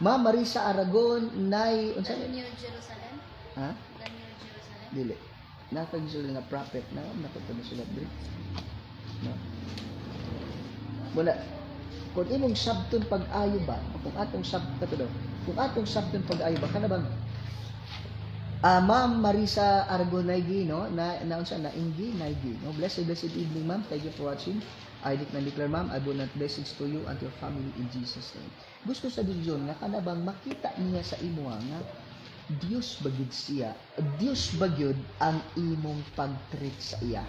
Ma'am Marisa Aragon, Nay, unsa ni? New Jerusalem? Ha? The New Jerusalem? Dili. Nakag sila nga prophet na, nakatulog sila diri. No? Muna, kung imong sabton pag-ayo ba, o kung atong sabton kung atong sabton pag-ayo ba, kana bang Ma'am Marisa Argonaigi, no? Unsa na Ingi Naigi, no? Blessed evening, ma'am. Thank you for watching. I declare, ma'am, abundant blessings to you and your family in Jesus' name. Gusto sa Diyon nga kana bang makita niya sa imo nga Dios bagid siya, Dios bagyod ang imong pag-treat sa iya.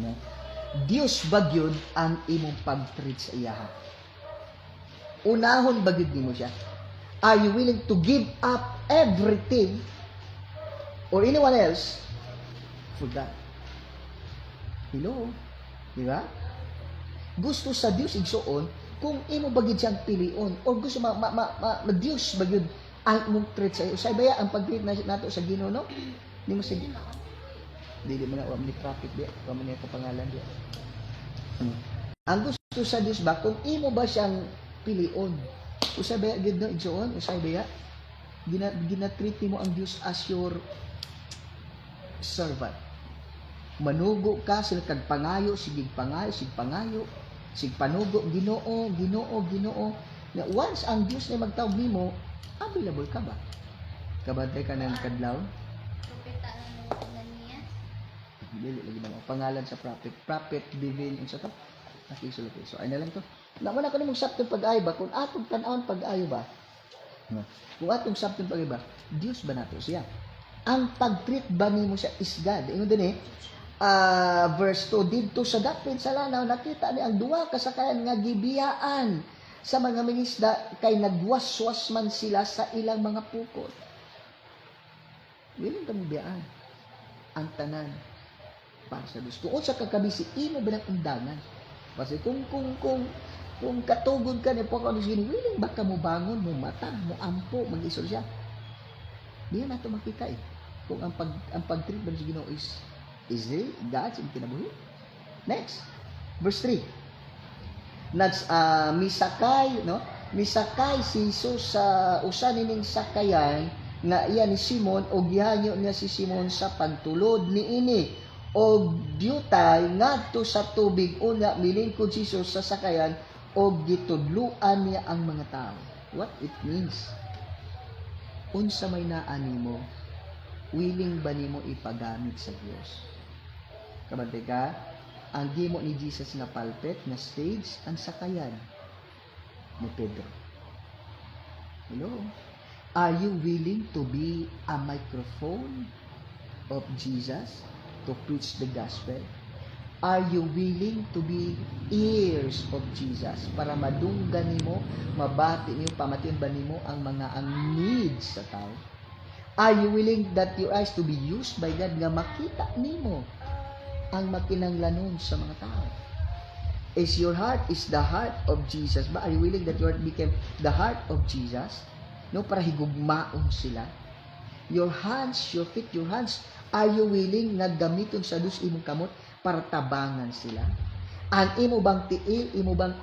No? Dios bagyod ang imong pag-treat sa iya. Unahon bagyod nimo siya. Are you willing to give up everything or anyone else for that? Hello? Di ba? Gusto sa Diyos igsuon kung imo bagid siyang pilion or gusto Diyos bagid ang imong treat sa iyo. Usay baya ang pag-treat nato sa Ginoo, no? Di mo sige. Dili man wa ni prophet di, wa man ka pangalan di. Ang gusto sa Diyos ba kung imo ba siyang pilion? Usay baya gid no igsuon, usay baya ginatreat mo ang Diyos as your servant. Manugo ka sila kag pangayo, sige pangayo, sig panugo, Ginoo. Na once ang Diyos na magtawag nimo, available ka ba? Kabantay ka ng kadlaw? Propeta na niya. Dili lagi man ang pangalan sa prophet divine unsa to? Nakisulat. So ay na lang to. Naman ako nimong sabton pag-ayo ba kung atong tan-awon pag-ayo ba? No. Kung atong sabton pag-ayo ba, Dios ba nato siya? Ang pag-treat ba nimo siya is God? Ingon din verse 2, didto sa dapit sa lanaw nakita ni ang duha kasakayan nga gibiyaan sa mga mangisda kay nagwaswas man sila sa ilang mga pukot. Willing kami biyaan ang tanan para sa Diyos. Kung sa kakabisi, imo ba ng undangan? Kasi kung katugod ka ni Panginoon, willing ba ka mo bangon, mo matag, mo ampo, mag-isol siya? Diyan nato makita kung ang pag-treat ba sa Ginoo is there God's in kinabuhi. Next, verse 3. Misakay si Jesus sa usa nining sakayan nga iya ni Simon o gihanyo niya si Simon sa pagtulod niini og diutay ngadto sa tubig una milingkod si Jesus sa sakayan og gitudluan niya ang mga tao. What it means? Unsa may naa nimo? Willing ba nimo ipagamit sa Dios? Kabantay ka, ang gimo ni Jesus nga pulpit, na stage, ang sakayan ni Pedro. Hello? Are you willing to be a microphone of Jesus to preach the gospel? Are you willing to be ears of Jesus para madunggan nimo, mabati nimo, pamatiyon ba nimo ang mga needs sa tao? Are you willing that your eyes to be used by God nga makita nimo ang makinanglanon sa mga tao? Is your heart is the heart of Jesus ba? Are you willing that your heart became the heart of Jesus? No, para higugmaon sila. Your hands, your feet, your hands, are you willing nga gamiton sa Diyos imong kamot para tabangan sila? Ang imo bang tiil, imo bang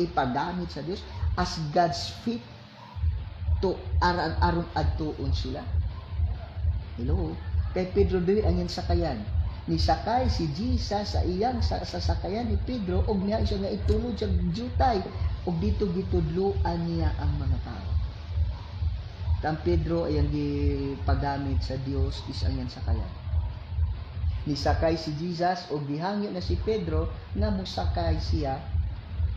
ipagamit sa Diyos as God's feet to aron adtuon sila? Hello? Kay Pedro dili ang iyang sakayan. Nisakay si Jesus sa iyang sa sakayan ni Pedro og niya siya nga itulod sa jutay og dito gitudloan niya ang mga tao. Ang Pedro ay ang gipagamit sa Dios is ang iyang sakayan. Nisakay si Jesus og gihangyo na si Pedro nga mosakay siya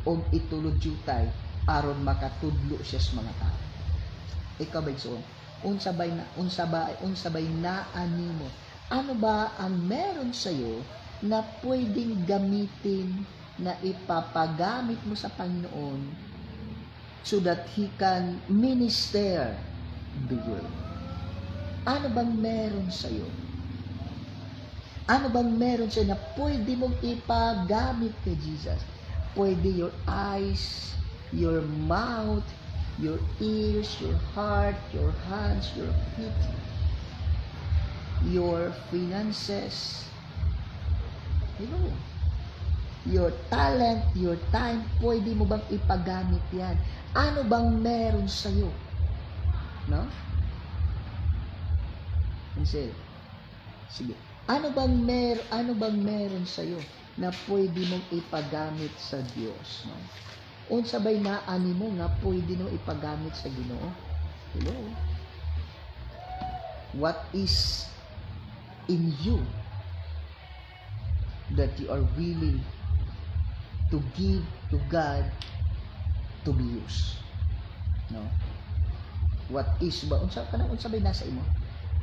og itulod jutay aron makatudlo siya sa mga tao. Ikaw ba igsoon? Unsa bay nimo? Ano ba ang meron sa iyo na pwedeng gamitin na ipapagamit mo sa Panginoon so that He can minister the word? Ano bang meron sa iyo? Ano bang meron sa iyo na pwede mong ipagamit kay Jesus? Pwede your eyes, your mouth, your ears, your heart, your hands, your feet, your finances, Hello. Your talent, your time, pwede mo bang ipagamit yan? Ano bang meron sa'yo? No? Sige. Ano bang meron sa'yo na pwede mong ipagamit sa Diyos? No? Unsa ba'y naani mo nga pwede mo ipagamit sa Ginoo? Hello? What is in you that you are willing to give to God to be used? No? What is ba? Unsa ba'y nasa imo?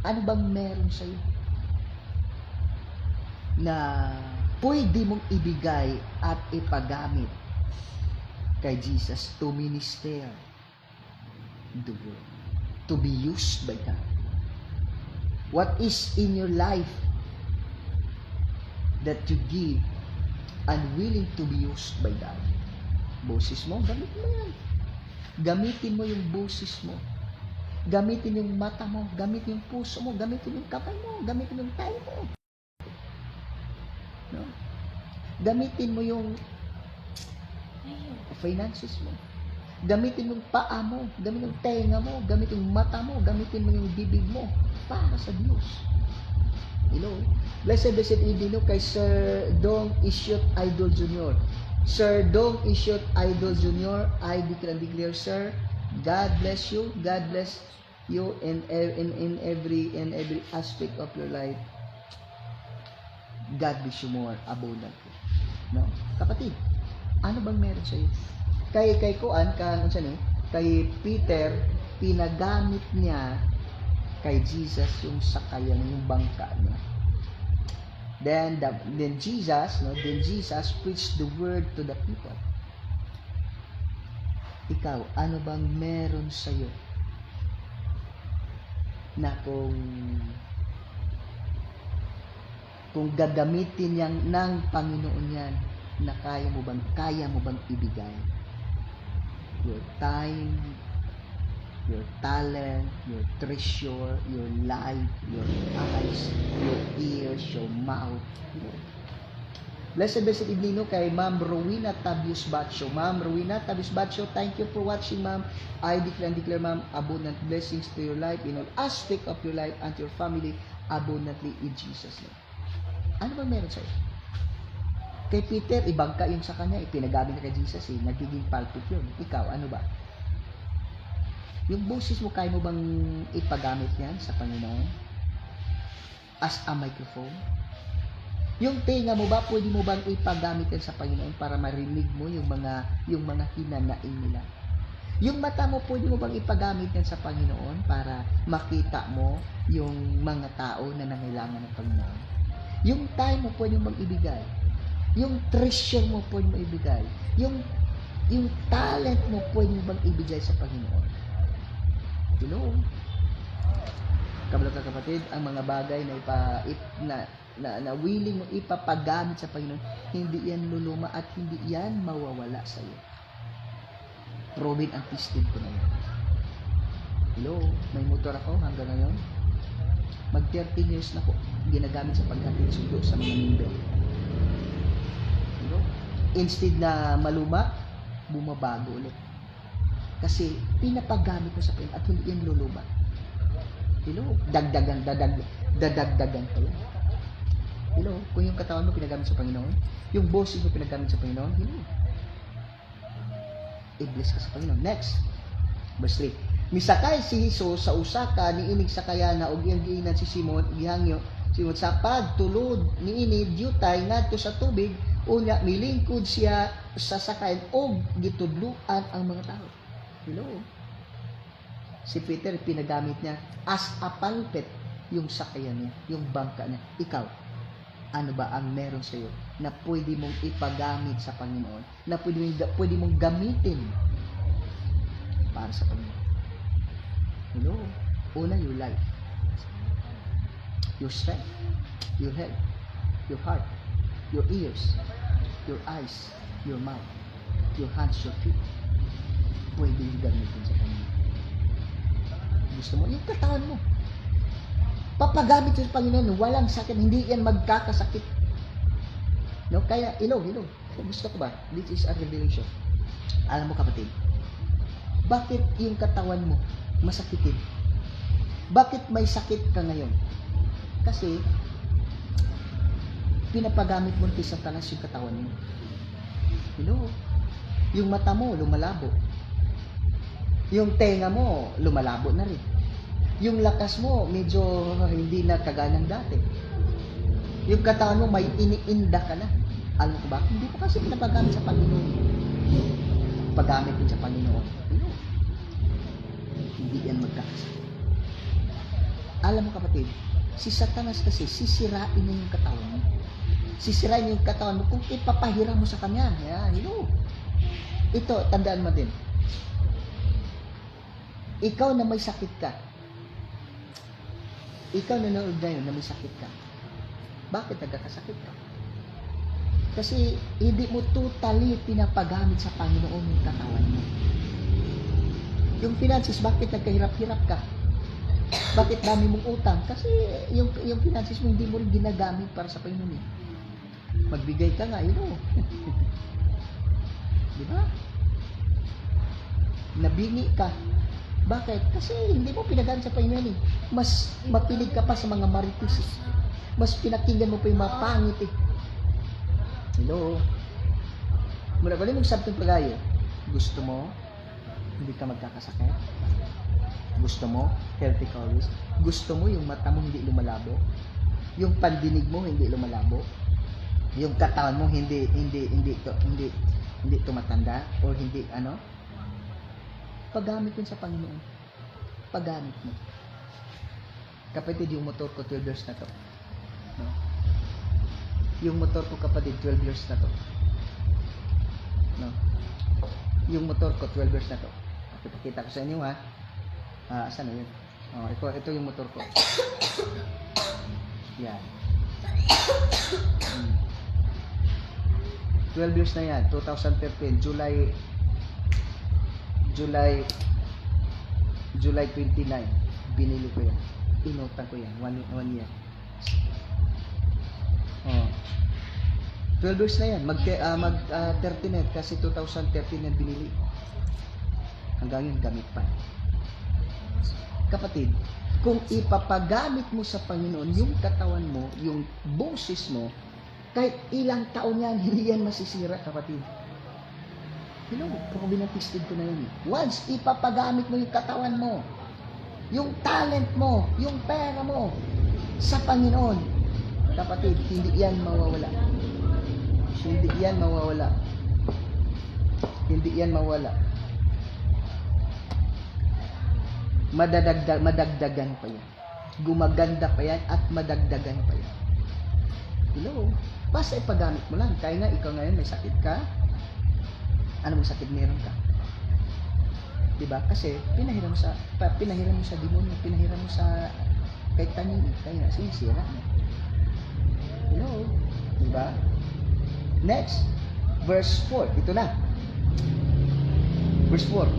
Ano bang meron sa iyo na pwede mong ibigay at ipagamit kay Jesus to minister the word, to be used by God? What is in your life that you give and willing to be used by God? Boses mo, gamitin mo yan. Gamitin mo yung boses mo. Gamitin yung mata mo, gamitin yung puso mo, gamitin yung kamay mo, gamitin yung tayo mo. No? Gamitin mo yung finances mo. Gamitin mo yung paa mo, gamitin yung tenga mo, gamitin yung mata mo, gamitin mo yung bibig mo para sa Diyos. Hello? Blessed evening kay Sir Dong Isyot Idol Jr. Sir Dong Isyot Idol Jr., I declare, sir, God bless you. God bless you in every aspect of your life. God bless you more abundantly. No? Kapatid, ano bang meron sa iyo? Kay Kuan kay Peter, pinagamit niya kay Jesus yung sakayan, yung bangka niya. Then Jesus preached the word to the people. Ikaw, ano bang meron sa iyo na kung gagamitin yang ng Panginoon yan, na kaya mo bang ibigay? Your time, your talent, your treasure, your life, your eyes, your ears, your mouth. Blessed evening kay Ma'am Rowena Tabius Batcho. Ma'am Rowena Tabius Batcho, thank you for watching, ma'am. I declare, ma'am, abundant blessings to your life in all aspect of your life and your family abundantly in Jesus' name. Ano ba meron sa'yo? Kay Peter, ibangka yun sa kanya, ipinagamit na kay Jesus, nagiging pulpit yun. Ikaw, ano ba? Yung boses mo, kaya mo bang ipagamit yan sa Panginoon? As a microphone? Yung tenga mo ba, pwede mo bang ipagamit yan sa Panginoon para marinig mo yung mga hinanaing nila? Yung mata mo, pwede mo bang ipagamit yan sa Panginoon para makita mo yung mga tao na nangailangan ng Panginoon? Yung time mo, pwede mo bang ibigay? Yung treasure mo, pwede mo ibigay? Yung talent mo, pwede mo bang ibigay sa Panginoon? Hello? Kabalata kapatid, ang mga bagay na willing mo ipapagamit sa Panginoon, hindi yan luluma at hindi yan mawawala sa iyo. Proven ang tested ko na yun. Hello? May motor ako hanggang ngayon. Mag 13 years na po ginagamit sa paghatid sundo sa mga member. Hello? Instead na maluma, bumabago ulit. Kasi pinapagamit mo sa Panginoon at hindi yan luluma. Hello? Dadagdagan pa yan. Hello? Kung yung katawan mo pinagamit sa Panginoon, yung boses mo pinagamit sa Panginoon, hello? I-bless ka sa Panginoon. Next. Verse 3. Misakay si Jesus sa usaka niinig sakayana og iyang giinan si Simon gihangyo Simon sa pagtulod niini diutay ngadto sa tubig unya milingkod siya sa sakayan og gitudluan ang mga tao. Hello. Si Peter pinagamit niya as a pulpit yung sakayan niya, yung bangka niya. Ikaw, ano ba ang meron sa iyo na pwede mong ipagamit sa Panginoon, na pwede mong gamitin para sa Panginoon? Hello. Una, your life, your strength, your health, your heart, your ears, your eyes, your mouth, your hands, your feet. Pwede yung gamitin sa Panginoon. Gusto mo, yung katawan mo, papagamit sa Panginoon, walang sakit, hindi yan magkakasakit. No? Kaya, ilog. Gusto ko ba? This is a revelation. Alam mo kapatid, bakit yung katawan mo masakitin? Bakit may sakit ka ngayon? Kasi, pinapagamit mo ni Satanas yung katawan mo. Yung mata mo, lumalabo. Yung tenga mo, lumalabo na rin. Yung lakas mo, medyo hindi na kagaya ng dati. Yung katawan mo, may iniinda ka na. Alam ko ba? Hindi ko kasi pinapagamit sa Panginoon. Paggamit mo sa Panginoon. Hindi yan magkakasakit. Alam mo kapatid, si Satanas kasi sisirain niya yung katawan mo. Sisirain niya yung katawan mo kung ipapahiram mo sa kanya. Yan, Ito, tandaan mo din. Ikaw na may sakit ka. Ikaw na nanood ngayon na may sakit ka. Bakit nagkakasakit ka? Kasi hindi mo totally pinapagamit sa Panginoon yung katawan mo. Yung finances, bakit nagkahirap-hirap ka? Bakit dami mong utang? Kasi yung finances mo hindi mo rin ginagamit para sa Panginoon. Magbigay ka nga, Di ba? Nabingi ka. Bakit? Kasi hindi mo pinagamit sa Panginoon. Mas mapilig ka pa sa mga marites. Mas pinakinggan mo pa yung mga pangit. Mula pala mong sabtong pagayo, gusto mo hindi ka magkakasakit? Gusto mo healthy ka always? Gusto mo yung mata mo hindi lumalabo? Yung pandinig mo hindi lumalabo? Yung katawan mo hindi tumatanda or hindi paggamit yun sa Panginoon. Paggamit mo. Kapatid, yung motor ko 12 years na to. No? Yung motor ko kapatid 12 years na to. No? Yung motor ko 12 years na to. Ipakita ko sa inyo ha. Saan na yun? Ito yung motor ko. Yan. 12 years na yan. 2013. July 29. Binili ko yan. Inutang ko yan. 1 year. 12 years na yan. Mag 13 kasi 2013 yan binili. Hanggang yun gamit pa. Kapatid, kung ipapagamit mo sa Panginoon yung katawan mo, yung boses mo, kahit ilang taon yan, hindi yan masisira, kapatid. Kung binantisted ko na yun. Once ipapagamit mo yung katawan mo, yung talent mo, yung pera mo, sa Panginoon, kapatid, hindi yan mawawala. Hindi yan mawawala. Hindi yan mawawala. Madagdagan pa yan. Gumaganda pa yan at madagdagan pa yan. Basta ipagamit mo lang. Kaya nga, ikaw ngayon may sakit ka. Ano mong sakit meron ka? Diba? Kasi pinahiram mo sa demonyo, pinahiram mo sa kay tanin, kaya sinisira. Diba? Next, verse 4. Ito na. Verse 4.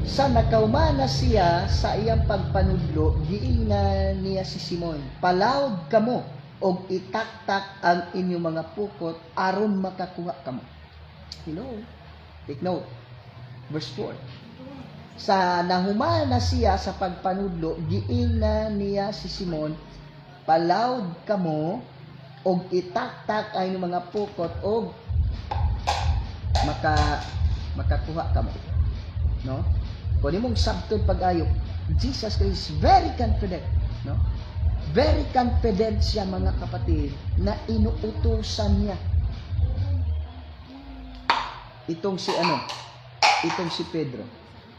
Sa nakaumana siya sa iyang pagpanudlo, giingan niya si Simon, palawd kamo og itaktak ang inyong mga pukot aron makakuha kamo. Take note. Verse 4. Sa nahumana siya sa pagpanudlo, giingan niya si Simon, palawd kamo og itaktak ang inyong mga pukot og makakuha kamo. No? Kung mong sabtod pag-ayok, Jesus Christ is very confident, no? Very confident siya, mga kapatid, na inuutusan niya itong si Pedro.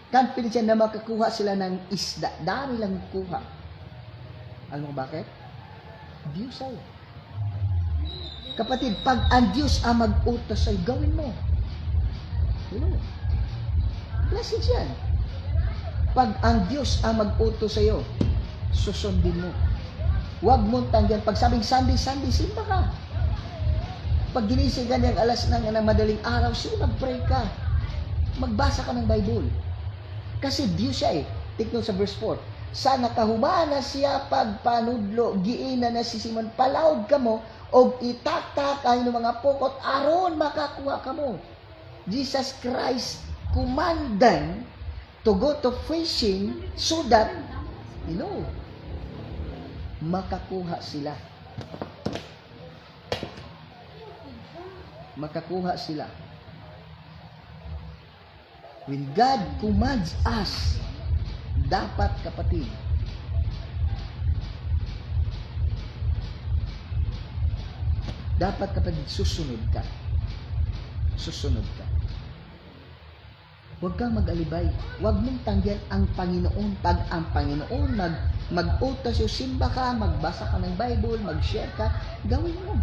Confident siya na makakuha sila ng isda. Dami lang kuha. Alam mo bakit? Diyos ay. Kapatid, pag ang Diyos ang mag-utos ay gawin mo. Blessings yan. Pag ang Diyos ang mag-utos sa iyo, susundin mo. Huwag mong tanggihan. Pag sabing Sunday, simba ka. Pag ginising ka ng alas ng madaling araw, mag-pray ka. Magbasa ka ng Bible. Kasi Diyos siya eh. Take note sa verse 4. sa nakahumana siya pagpanudlo, giina na si Simon, palawd kamo, og itaktak ay ng mga pukot, aron makakuha kamo. Jesus Christ commanded to go to fishing so that, makakuha sila. Makakuha sila. When God commands us, dapat kapatid, susunod ka. Susunod ka. Huwag kang mag-alibay. Huwag mong tanggihan ang Panginoon. Pag ang Panginoon mag-utos o simba ka, magbasa ka ng Bible, mag-share ka, gawin mo.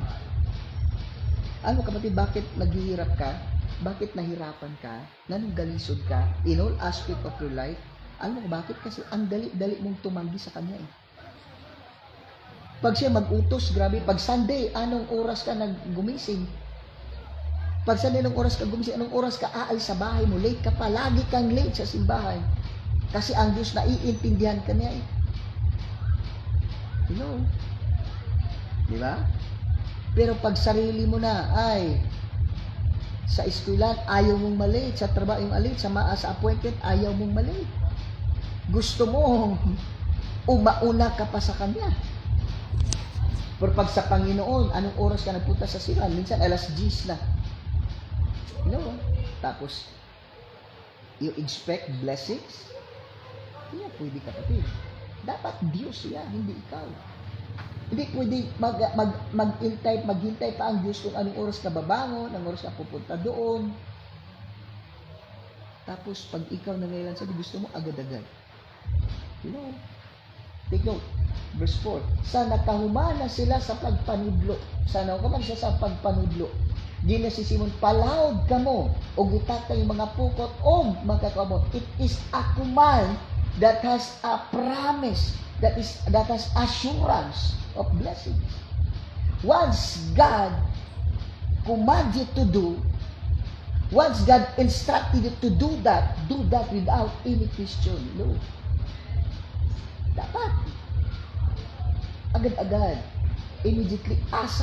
Ano kapatid, bakit naghihirap ka? Bakit nahirapan ka? Nanunggalisod ka? In all aspect of your life? Alam mo bakit? Kasi ang dali-dali mong tumanggi sa Kanya eh. Pag siya mag-utos, grabe. Pag Sunday, anong oras ka naggumising? Pag Sunday, anong oras ka gumising? Anong oras ka aalis sa bahay mo? Late ka pa. Lagi kang late sa simbahan. Kasi ang Diyos naiintindihan ka niya eh. Di ba? Pero pag sarili mo na, sa eskwelahan, ayaw mong malate. Sa trabaho, yung malate. Sa appointment, ayaw mong malate. Gusto mo, umauna ka pa sa Kanya. Pero pag sa Panginoon, anong oras ka nagpunta sa silan? Minsan, alas 10 na. Tapos, you expect blessings? Hindi pwede kapatid. Dapat Diyos yan, hindi ikaw. Hindi pwede maghintay pa ang Diyos kung anong oras ka babangon, anong oras ka pupunta doon. Tapos, pag ikaw nangailan sa gusto mo, agad-agad. Take note. Verse 4. Sa nakahumana sila sa pagpanudlo. Sa nakahumana sila sa pagpanudlo. Di na si Simon, palawd kamo, o gitakta yung mga pukot, o magkakamo. It is a command that has a promise, that has assurance of blessings. Once God commands you to do, once God instructed you to do that without any question. Dapat. Agad-agad. Immediately, as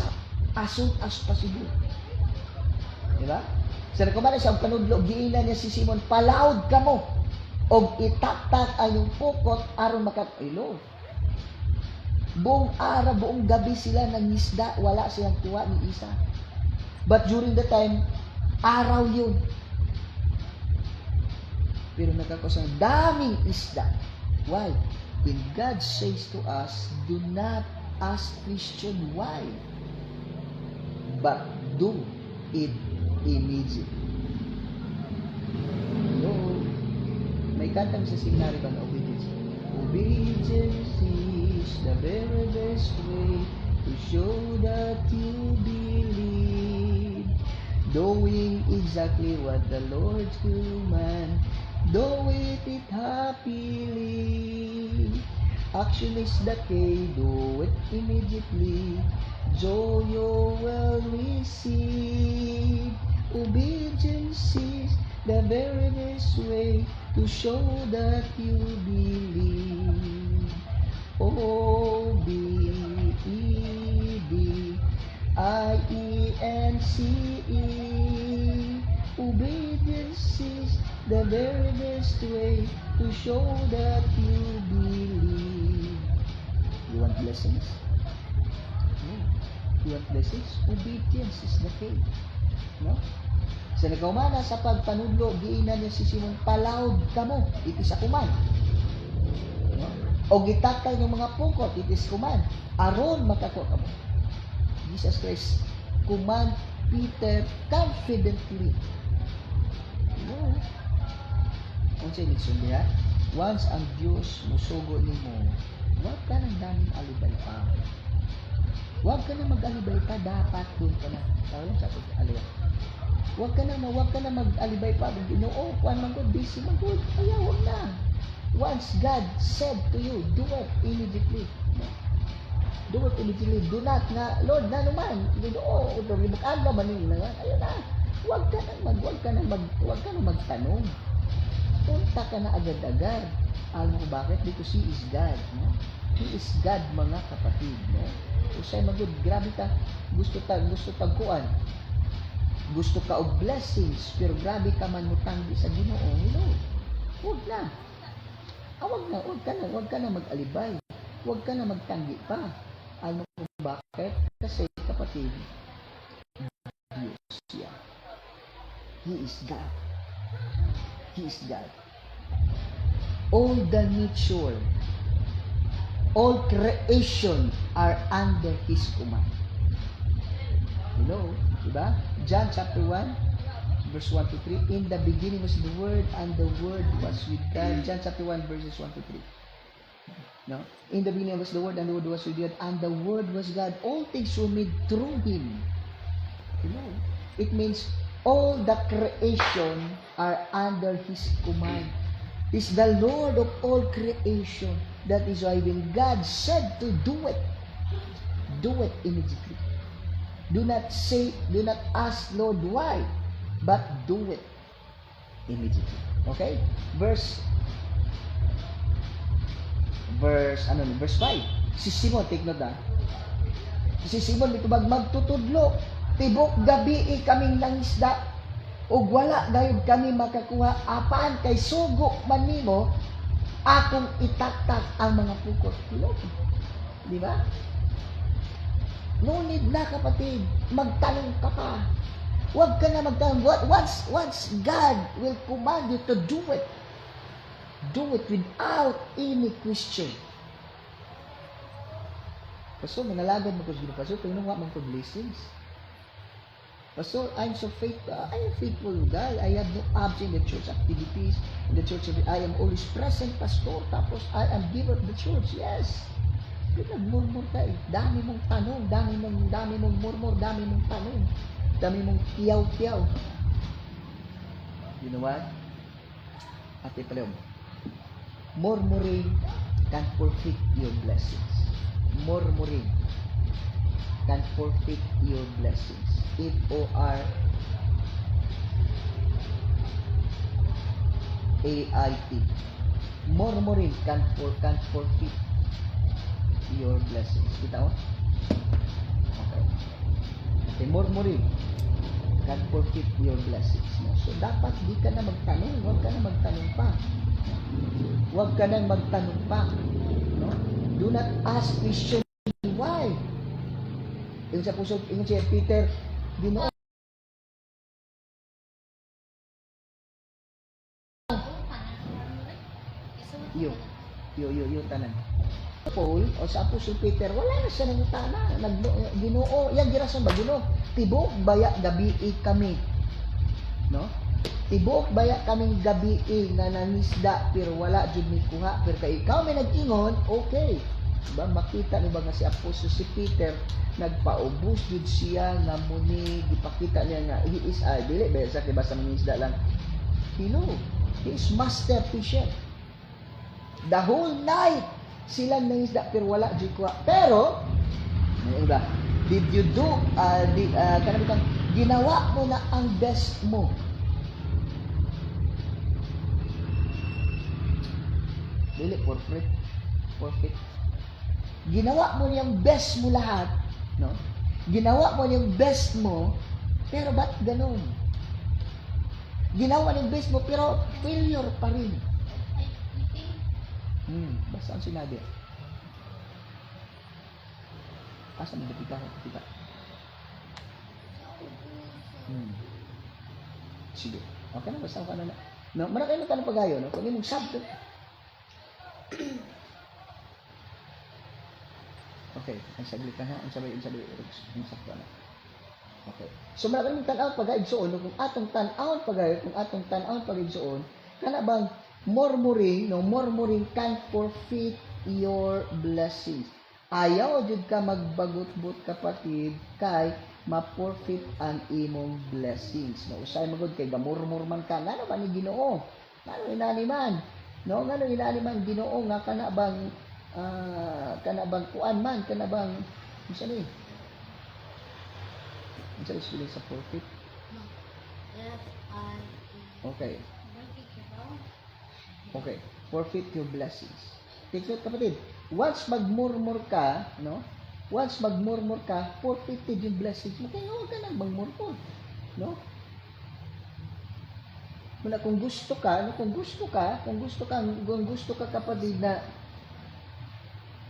soon as possible. Diba? Sa nakumana siyang panudlo, giila niya si Simon, palawd kamo, og itaktak ay yung pukot, aron makakailo. Buong araw, buong gabi sila nangisda, wala siyang tuwa ni isa. But during the time, araw yun. Pero nagkakosang daming isda. Why? When God says to us, do not ask Christian why, but do it immediately. May kantang sa seminary ba na obedience? Obedience is the very best way to show that you believe, doing exactly what the Lord commands. Do it happily. Action is the key. Do it immediately. Joy you will receive. Obedience is the very best way to show that you believe. O-B-E-D-I-E-N-C-E. Obedience is the very best way to show that you believe. You want blessings? No. You want blessings? Obedience is the key. No? Sa nagkaumana sa pagpanudlo, giina niya si Simon, palawd kamo, it is a command. No? O gitakay ng mga pungkot, it is command. Aron makakuha kamo. Jesus Christ command Peter confidently. No. Kung siya nagsun niya, once ang Diyos musugo ni mo, huwag ka nang daming alibay pa. Huwag ka na mag-alibay pa, dapat doon ka na. Tawag lang sa alibay. Huwag ka na mag-alibay pa. Oo, kuhan man good, busy man good. Kaya huwag na. Once God said to you, do it immediately. Do it immediately. Do not na, Lord, na naman. Oo, mag-aga man yun na. Ayun na. Huwag ka na magtanong. Punta ka na agad-agad. Alam mo kung bakit? Because He is God. No? He is God, mga kapatid. No? Usay magud, grabe ka. Gusto tagkuan. Gusto ka og blessings, pero grabe ka man mutanggi sa Ginoo. No? Huwag na. Huwag ka na mag-alibay. Huwag ka na magtanggi pa. Alam mo kung bakit? Kasi kapatid, Diyos siya. He is God. He is God. All the nature, all creation are under His command. Diba? John chapter 1, verse 1 to 3. In the beginning was the Word, and the Word was with God. John chapter 1, verses 1 to 3. No? In the beginning was the Word, and the Word was with God, and the Word was God. All things were made through Him. It means all the creation are under His command. He's the Lord of all creation. That is why when God said to do it immediately. Do not ask, Lord, why, but do it immediately. Okay? Verse 5. Si Simon, take note Si Simon mitubag magtutudlo. Tibok gabi kaming nangisda. O wala gayud kami makakuha. Apan kay sugo man nimo, akong itaktak ang mga pukot. Di ba? No need na, kapatid. Magtanong ka pa. Huwag ka na magtanong. Once God will command you to do it without any question. Pastor, manalagad mo ko sa Pastor, pinuha man ko blessings. Pastor, I'm faithful guy. I have no absent in the church activities. In the church, I am always present, Pastor. Tapos, I am giver of the church. Yes. Nagmurmur ka eh. Dami mong tanong, dami mong murmur, dami mong tanong, dami mong tiyaw-tiyaw. You know what? Ate Palom, murmuring can forfeit your blessings. Murmuring can forfeit your blessings. F-O-R-A-I-T. Murmuring can forfeit your blessings. Kita mo? Okay, murmuring can forfeit your blessings. No? So, dapat di ka na magtanong. Huwag ka na magtanong pa. Huwag ka na magtanong pa. No? Do not ask question why. Yung sa puso, yung si Peter, Ginoo. Yo, tanan. Paul o sa Apostol Peter, wala na siya nangutana. Ginoo, yan girason ba Ginoo? Tibok baya gabi kami. No? Tibok baya kaming gabi nga nangisda pero wala jud mi kuha. Pero kay ikaw may nag-ingon, okay. Diba? Makita ni ba nga si Apostol si Peter nagpaubos jud siya nga muni gipakita niya nga he is dili ba sa basta mangisda lang. He is master fisher. The whole night silang nangisda pero wala jud kuha. Pero ba? Did you do ginawa mo na ang best mo. Dili forfeit. Ginawa mo yung best mo lahat, no? Ginawa mo yung best mo, pero ba't ganun? Ginawa mo yung best mo, pero failure pa rin. Basta ang sinabi. Asan mo kita? Sige. Okay na, basta ka na. No, marami na tanong pagayo, no? Kung yung sabto. Okay, ang saglit ka ha, ang sabay, ang sakto na. Okay. So, marami tanaw pag-aigsoon, kung atong tanaw pag-aigsoon, kana bang murmuring can forfeit your blessings. Ayaw jud ka magbagot-but kapatid kay ma-forfeit ang imong blessings. No, usay magud kay gamurmur man ka, ngano man ni Ginoo? Ngano inaniman? No, ngano inaniman Ginoo nga kana bang kuan man, kana bang unsa ni? Unsa ni spelling sa forfeit? F-I-E. Okay. forfeit your blessings. Take note, kapatid. Once magmurmur ka, no? Once magmurmur ka, forfeited yung blessings mo. Kaya huwag ka nang magmurmur, no? Muna kung gusto ka, no? Kung gusto ka kapatid na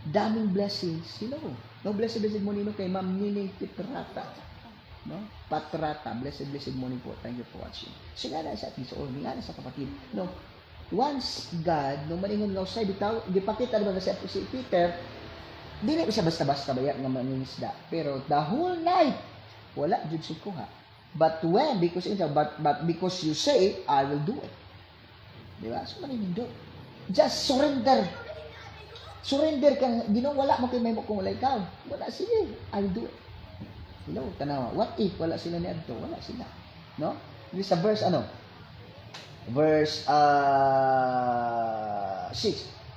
daming blessings, no, blessed morning no, kay Ma'am Nini Pitrata, no, Patrata, blessed morning po, thank you for watching. So nga na sa ating nga na sa kapatid, no, once God, no, maningon nga usay, bitaw, gipakita naman sa si Peter, dili siya basta-basta bayak nga mangingisda, pero the whole night, wala jud siya kuha. But when, but because you say, I will do it. Diba? So maninindot. Just surrender. Surrender kang wala mo kay may mo kung wala ikaw. Wala, sige, I'll do it. Tanawa. What if wala sila ni adto? Wala sila. No? This sa verse Verse 6.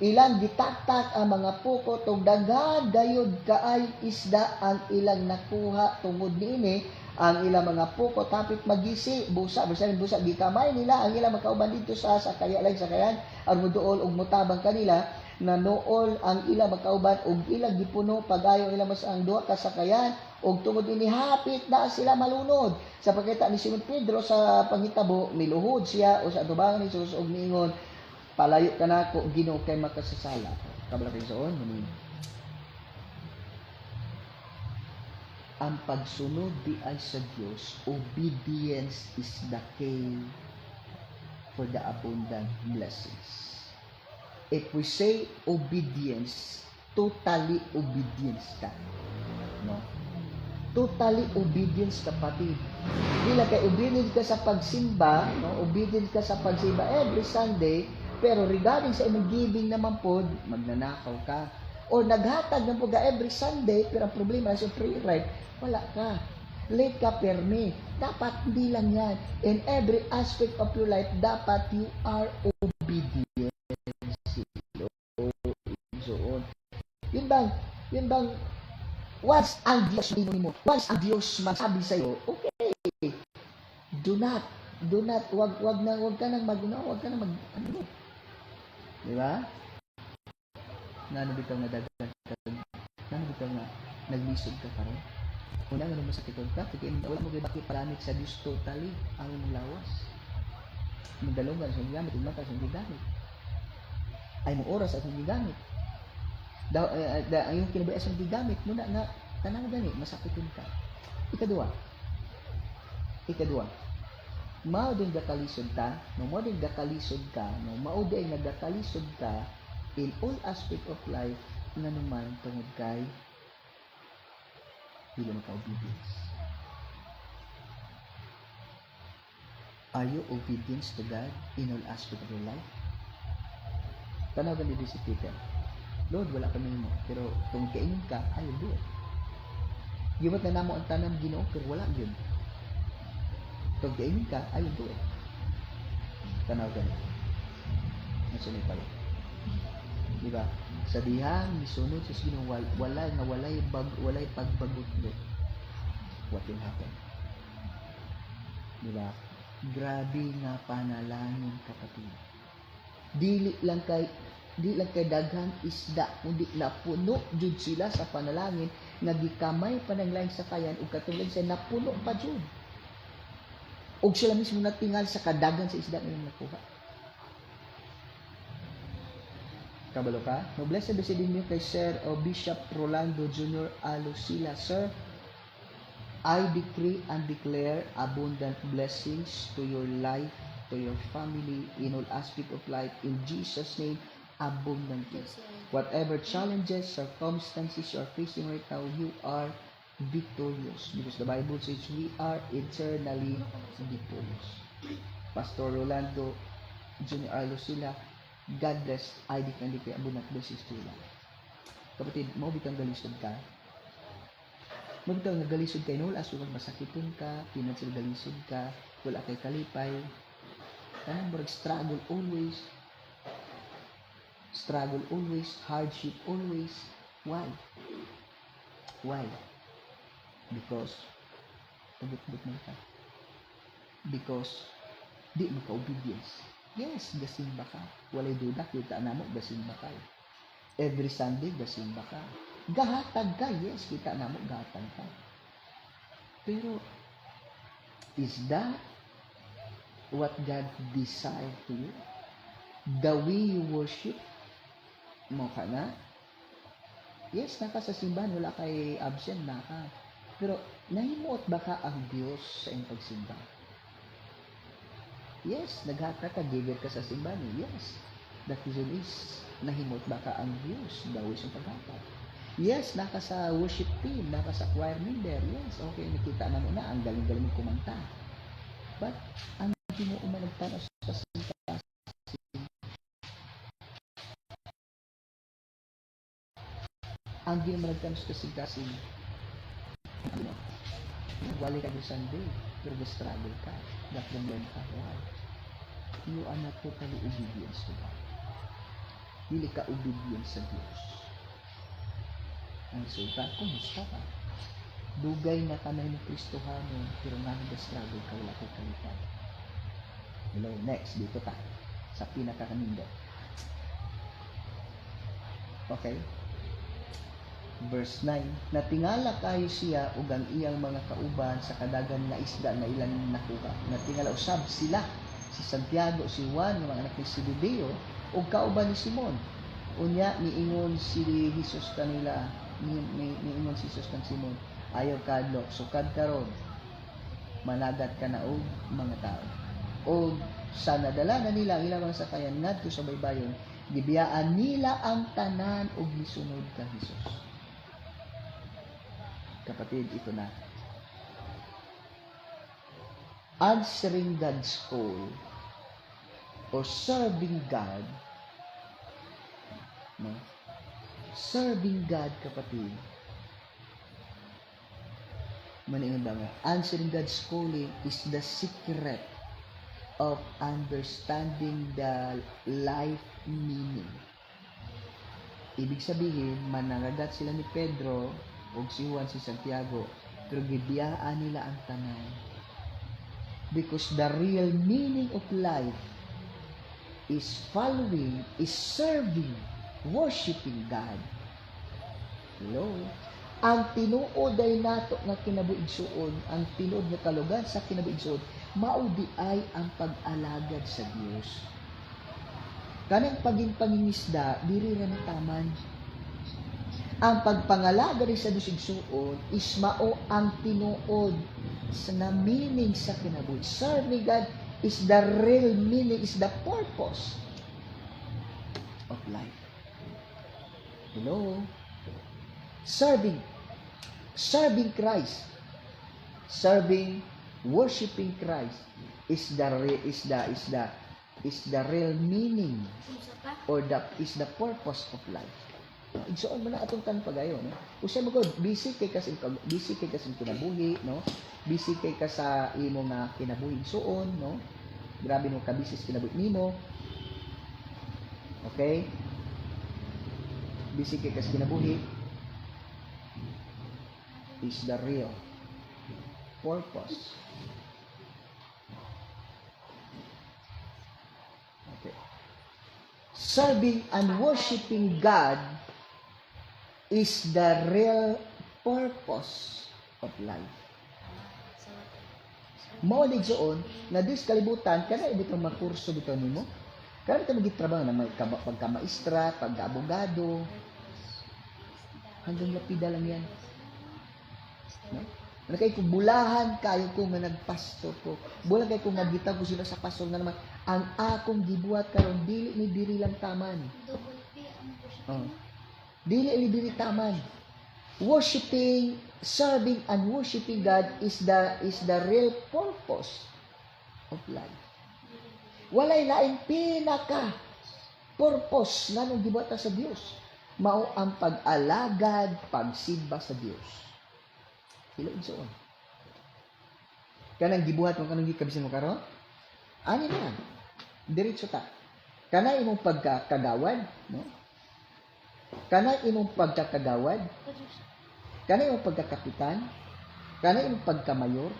Ilang gitatak ang mga puko tong daghan gayud kaay isda ang ilang nakuha tungod niini ang ilang mga puko tapit magisi busa gikamay nila ang ilang makauban dito sa sakayan aron moduol og motabang kanila na nool ang ilang makauban og ilang gipuno pagayo ilang mas ang duha ka sakayan og tungod ini hapit na sila malunod sa pagkita ni Simon Pedro sa panghitabo niluhod siya o sa atubangan ni Jesus og niingon palayo ka nako Ginoo kay makasasala kabala kay soon ang pagsunod di ay sa Diyos, obedience is the key for the abundant blessings. If we say obedience, totally obedience ka. No? Totally obedience kapatid. Dila kay obedience ka sa pagsimba, no? Obedience ka sa pagsimba every Sunday, pero regarding sa imong giving naman po, magnanakaw ka. O naghatag ng puga every Sunday, pero ang problema sa free ride, wala ka. Late ka permi. Dapat hindi lang yan. In every aspect of your life, dapat you are obedient. Yun bang, once ang Diyos mo, once ang Diyos magsabi sa'yo, okay, do not, wag ka nang di ba? Nano bitaw nga dagan nano bitaw nga naglisod ka karon una nga masakit ka kay wala mo gyud palamig sa Dios totally ang lawas madalungan sa gamit ug mata sa gamit ay mo oras sa gamit daw ang yung kinabuhi sa gamit muna nga tanang gani masakiton ka ikadua mao din gakalisod ka no mao din gakalisod ka no mao din nagakalisod ka in all aspect of life na naman tungod kay dili maka-obedience. Are you obedience to God in all aspect of your life? Tanaw ka dito si Peter. Lord, wala kami mo. Pero kung kainin ka, I will do it. Gimat na namo ang tanang Ginoo, pero wala yun. Kung kainin ka, I will do it. Tanaw ka dito. Nasunod pala. Diba? Sa dihang misunod sa Ginoo walay pagbagot what will happen? Diba? Grabe nga panalangin kapatid. Dili lang kay daghan isda kundi napuno jud sila sa panalangin nga gikamay pananglaing sakayan ug katulad sa napuno pa jud. Ug sila mismo natingal sa kadagan sa isda nga nakuha. Kabalo ka? No, blessed be din kay Sir o Bishop Rolando Jr. Alusila. Sir, I decree and declare abundant blessings to your life, to your family, in all aspect of life. In Jesus' name, abundantly. Whatever challenges, circumstances you are facing right now, you are victorious. Because the Bible says we are eternally victorious. Pastor Rolando Jr. Alusila, God bless, I declare abundant blessings to you. Kapatid, mo bitang galisod ka. Mo bitang nagalisod kay nul asukag masakiton ka, financial galisod ka, wala kay kalipay. Kanang murag struggle always, hardship always. Why? Because tabot-bot man ka. Because di mo ka obedience. Yes, gasimba ka. Walay duda, kita na mo, gasimba ka. Every Sunday, gasimba ka. Gahatag ka, yes, kita na mo, gahatag ka. Pero, is that what God desire to you? The way you worship mo ka na? Yes, naka sa simbahan, wala kay absent, naka. Pero, nahimuot ba ka ang Diyos sa iyong pagsimba? Yes, naghata ka, giver ka sa simbahan. Yes. The question is, nahimuot ba ka ang Diyos? Dawis yung paghata. Yes, naka sa worship team, naka sa choir member. Yes, okay, nakita na mo na, ang galing-galing mo kumanta. But, ang hindi mo umanagtanos sa simbahan, ang hindi mo nagtanos sa simbahan, wali ka yung Sunday, pero struggle ka, gapong ka, why? You are not totally obedient to God. Dili ka obedient sa Diyos. Ang resulta, kumusta ka? Dugay na ka na yung Kristohanon, pero nga nag-struggle ka, wala kay kalitan. Hello, next, dito tayo. Sa pinakakamindot. Okay? Verse 9, natingala kayo siya ug ang iyang mga kauban sa kadagan nga isda na ilang nakuha. Natingala usab sila, si Santiago, si Juan, nga mga anak ni Zebedeo, ug kauban ni Simon. Unya, niingon si Jesus kanila, niingon si Jesus kan Simon, ayaw kadlo, sukad karon, managat ka na og mga tao. O sa nadala na nila ang ilang mga sakayan ngadto sa baybayon, gibiyaan nila ang tanan og misunod ka Jesus. Kapatid, ito na. Answering God's call or serving God, no? Serving God, kapatid, maningon ba mo? Answering God's calling is the secret of understanding the life meaning. Ibig sabihin, manangagat sila ni Pedro o si Juan, si Santiago, pero gibiyaan nila ang tanan. Because the real meaning of life is following, is serving, worshiping God. Hello? Ang tinuod ay nato nga kinabuigsuon, ang tinuod nga kalugan sa kinabuigsuon, maudi ay ang pag-alagad sa Dios. Kanang pangingisda, diri ra na taman. Ang pagpangalaga rin sa dusigsuon is mao ang tinuod sa na meaning sa kinabuhi. Serving God is the real meaning, is the purpose of life. Hello? Serving Christ, worshiping Christ is the real meaning or is the purpose of life. Igsuon mo na atong tan pagayo, no? Usay mo gud busy kay kasi kinabuhi, no? Busy kay ka sa imo nga kinabuhi igsuon, no? Grabe no ka busy sa kinabuhi nimo. Okay? Busy kay ka sa kinabuhi is the real purpose. Okay. Serving and worshiping God is the real purpose of life. Mao ni Joon na dis kalibutan kana ibutang makurso bitaw nimo. Kana ta magitrabaho na pagka-maestra, pagka-abogado. Hanggang lapida lang yan. No? Ano kay kung bulahan kayo kung nagpastor ko. Bulan kay kung nagita ko sila sa pastor na naman ang akong gibuhat karon dili ni diri lang taman. Oh. Dili diri taman. Serving and worshiping God is the real purpose of life. Walay laing pinaka purpose nganong gibuhat sa Dios. Mao ang pag-alagad, pagsimba sa Dios. Hilo igsoon. Kanang gibuhat mo kanang gikabisin mo karon? Ani na. Diretso ta. Kana imong pagkakagawad, no? Kana imong pagkakagawad, kana imong pagkakapitan, kana imong pagkamayor,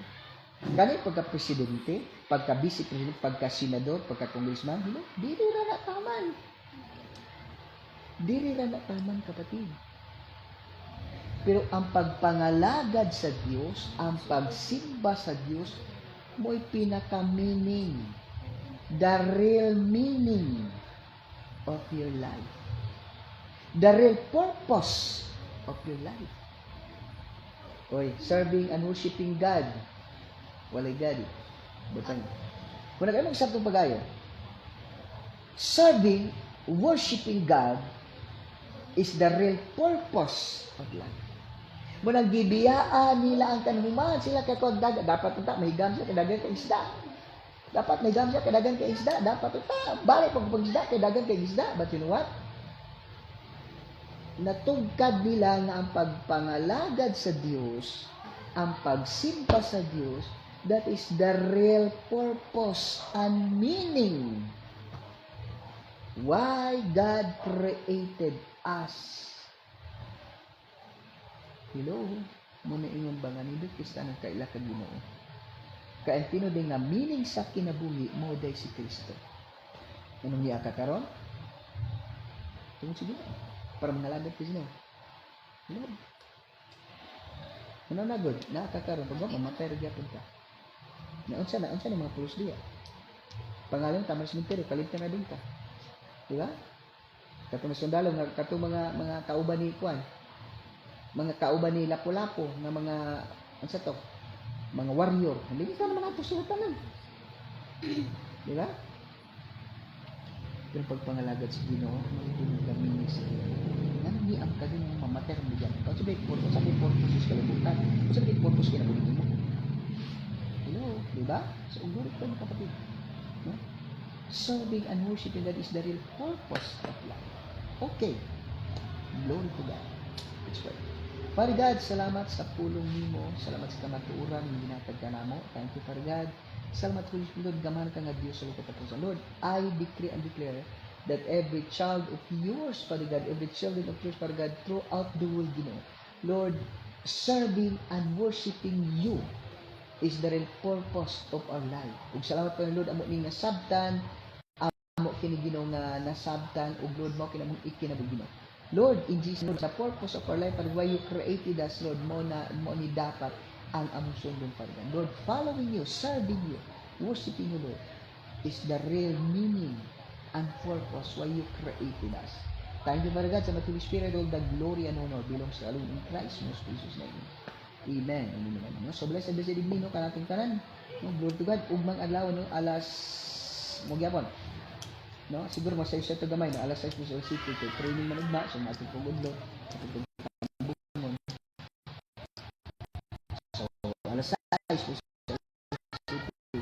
kana imong pagkapresidente, pagka-vice president, pagka-senador, pagka-congressman, dili ra na taman. Dili ra na taman, kapatid. Pero ang pagpangalagad sa Diyos, ang pagsimba sa Diyos, mo'y pinaka-meaning, the real meaning of your life. The real purpose of your life. Oy, serving and worshiping God. Walay God. Butang. Kung nag-amang sabtong pagayo, serving, worshiping God is the real purpose of life. Muna gibiyaan nila ang kanhuman sila kay kung dapat unta mahigam siya kay dagan kay isda. Dapat mahigam siya kay dagan kay isda, dapat unta balik pag isda kay dagan kay isda. But you know what? Natugkad nila nga ang pagpangalagad sa Dios, ang pagsimba sa Dios, that is the real purpose and meaning why God created us. Hello, muna ingon ba nga nindot kista ng kaila ka Ginoo. Kaya tinuding nga meaning sa kinabuhi mo day si Kristo. Anong niya ka karon? Tungod sige. Para mangalagad ka Ginoo. Hello. Ano na good? Nakakaroon pag mamatay ra gyapon ka. Naunsa na mga pulos diya. Pangalan ta mas cemetery kalimtan na din ka. Di ba? Katong sundalo nga katong mga kauban ni kuan. Mga kauban ni Lapu-Lapu nga mga unsa to? Mga warrior. Hindi ka naman ato sila tanan. Di ba? Pero pagpangalagad sa Ginoo, magiging kami sa Ginoo. Nang ang kadin ng mamatay ng bigyan. Kung sabi purpose is kalibutan. Kung sabi purpose kinabuhin mo. Hello, di ba? So, ugurot ka mga kapatid. No? Serving and worshiping God is the real purpose of life. Okay. Glory to God. Let's pray. Father God, salamat sa pulong nimo, salamat sa kamatuoran ng ginatag ka namo. Thank you, Father God. Salamat Holy Spirit, gaman ka nga Diyos sa katapusan. Lord, I decree and declare that every child of yours, Father God, every children of yours, Father God, throughout the world, Lord, serving and worshiping you is the real purpose of our life. Ug salamat pa Lord, amo ning nasabtan, amo kini Ginoo nga nasabtan, ug Lord mo kinamong ikinabugino. Lord, in Jesus, Lord, the purpose of our life and why you created us, Lord, mo ni dapat ang among sundon, Father God. Lord, following you, serving you, worshiping you, Lord, is the real meaning and purpose why you created us. Thank you, Father God, sa Holy Spirit, all the glory and honor belongs to alone in Christ, most precious name. Amen. Amen. So, blessed evening, no, kanating tanan. No, glory to God. Ugmang adlaw, no, alas, magyapon. No, siguro masaya siya ito gamay, no, alas 6 sa city, kay training man ugma, so mating pugudlo. So, alas 6 po sa city.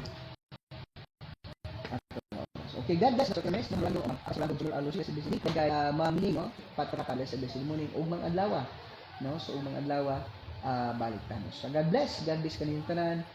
Okay, God bless. So, kames, naman lang, asalang tulol alos sa bisini. Kaya, mamili, no, patrapala sa bisini mo, ugmang adlaw, no, so ugmang adlaw, balik tayo. So, God bless. God bless kaniyong tanan.